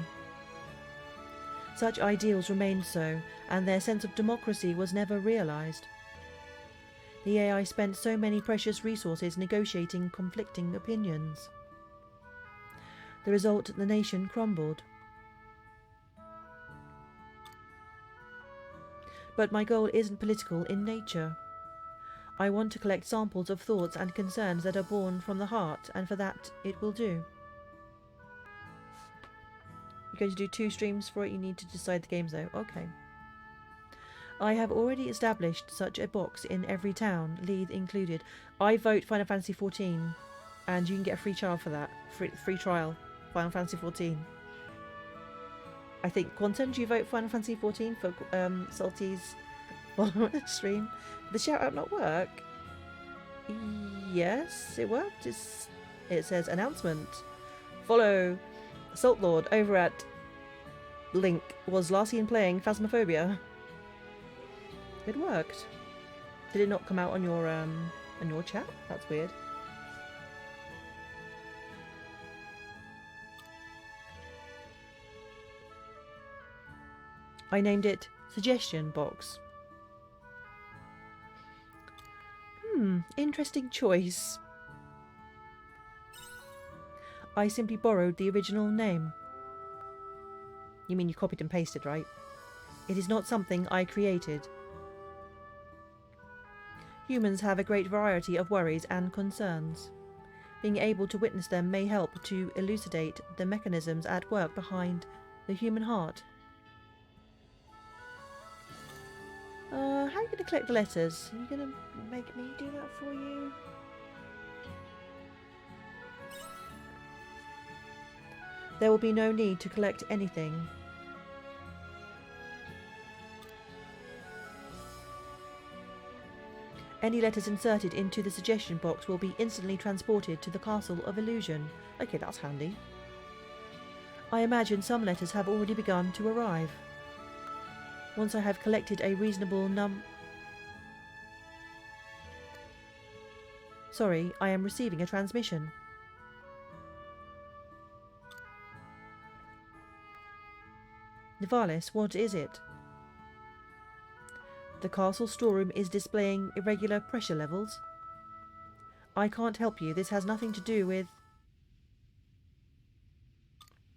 S1: Such ideals remained so, and their sense of democracy was never realised. The AI spent so many precious resources negotiating conflicting opinions. The result, the nation crumbled. But my goal isn't political in nature. I want to collect samples of thoughts and concerns that are born from the heart, and for that it will do. You're going to do 2 streams for it? You need to decide the games though. Okay. I have already established such a box in every town, Leith included. I vote Final Fantasy XIV, and you can get a free trial for that. Free trial, Final Fantasy XIV. I think, Quantum, do you vote Final Fantasy XIV for Salty's stream? Did the shout out not work? Yes, it worked. It says announcement. Follow Salt Lord over at Link was last seen playing Phasmophobia. It worked. Did it not come out on your chat? That's weird. I named it Suggestion Box. Interesting choice. I simply borrowed the original name. You mean you copied and pasted, right? It is not something I created. Humans have a great variety of worries and concerns. Being able to witness them may help to elucidate the mechanisms at work behind the human heart. How are you going to collect the letters? Are you going to make me do that for you? There will be no need to collect anything. Any letters inserted into the suggestion box will be instantly transported to the Castle of Illusion. Okay, that's handy. I imagine some letters have already begun to arrive. Once I have collected a reasonable Sorry, I am receiving a transmission. Nivalis, what is it? The castle storeroom is displaying irregular pressure levels. I can't help you. This has nothing to do with...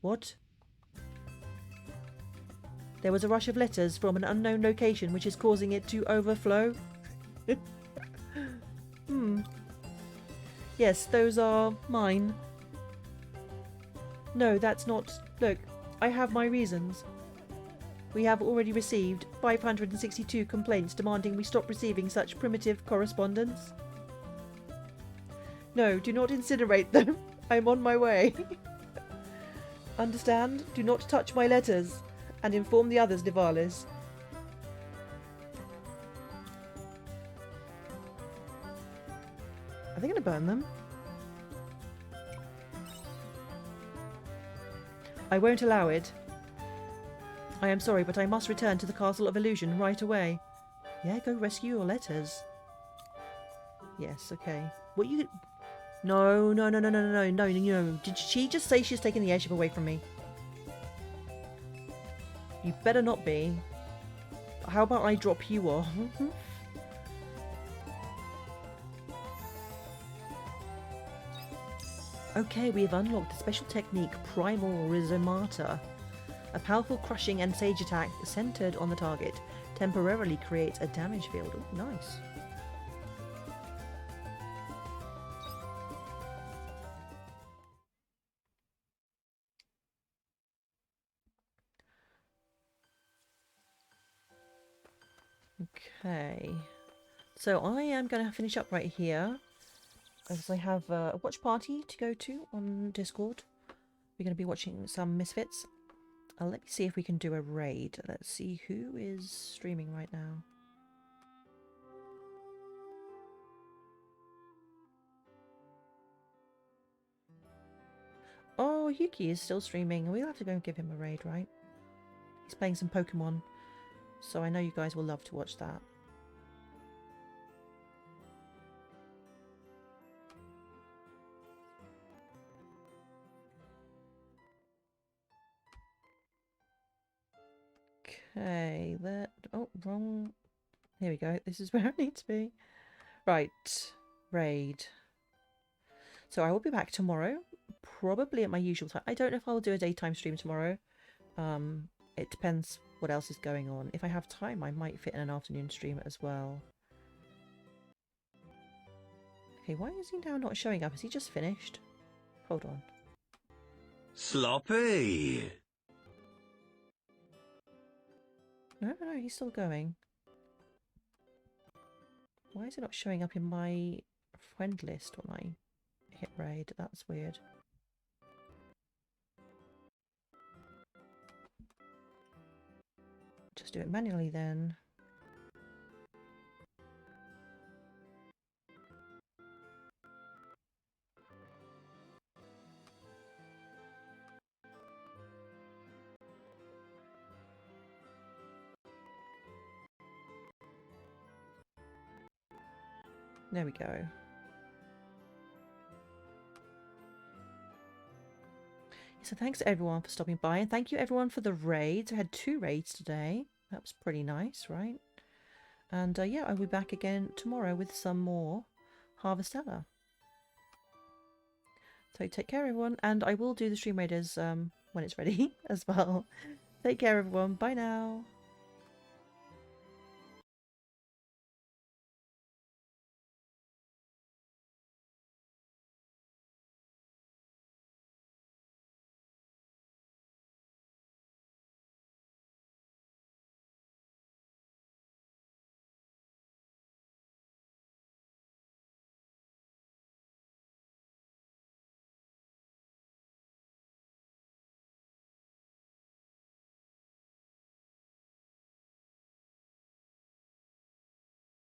S1: What? There was a rush of letters from an unknown location which is causing it to overflow. Yes, those are mine. No, that's not... Look, I have my reasons. We have already received 562 complaints demanding we stop receiving such primitive correspondence. No, do not incinerate them. I'm on my way. Understand? Do not touch my letters. And inform the others, Nivalis. Are they going to burn them? I won't allow it. I am sorry, but I must return to the Castle of Illusion right away. Yeah, go rescue your letters. Yes, okay. What you... No. Did she just say she's taking the airship away from me? You better not be. How about I drop you off? Okay, we have unlocked the special technique Primal Rhizomata. A powerful crushing and sage attack centered on the target temporarily creates a damage field. Ooh, nice. Okay, so I am going to finish up right here, as I have a watch party to go to on Discord. We're going to be watching some Misfits. Let me see if we can do a raid. Let's see who is streaming right now. Oh, Yuki is still streaming. We'll have to go and give him a raid, right? He's playing some Pokemon, so I know you guys will love to watch that. Okay, oh, wrong. Here we go. This is where I need to be. Right, raid. So I will be back tomorrow, probably at my usual time. I don't know if I'll do a daytime stream tomorrow. It depends what else is going on. If I have time, I might fit in an afternoon stream as well. Okay, why is he now not showing up? Is he just finished? Hold on.
S4: Sloppy.
S1: No, he's still going. Why is it not showing up in my friend list when I hit raid? That's weird. Just do it manually then. There we go. So thanks everyone for stopping by, and thank you everyone for the raids. I had 2 raids today. That was pretty nice, right? And yeah, I'll be back again tomorrow with some more Harvestella. So take care everyone, and I will do the stream raiders when it's ready as well. Take care everyone. Bye now.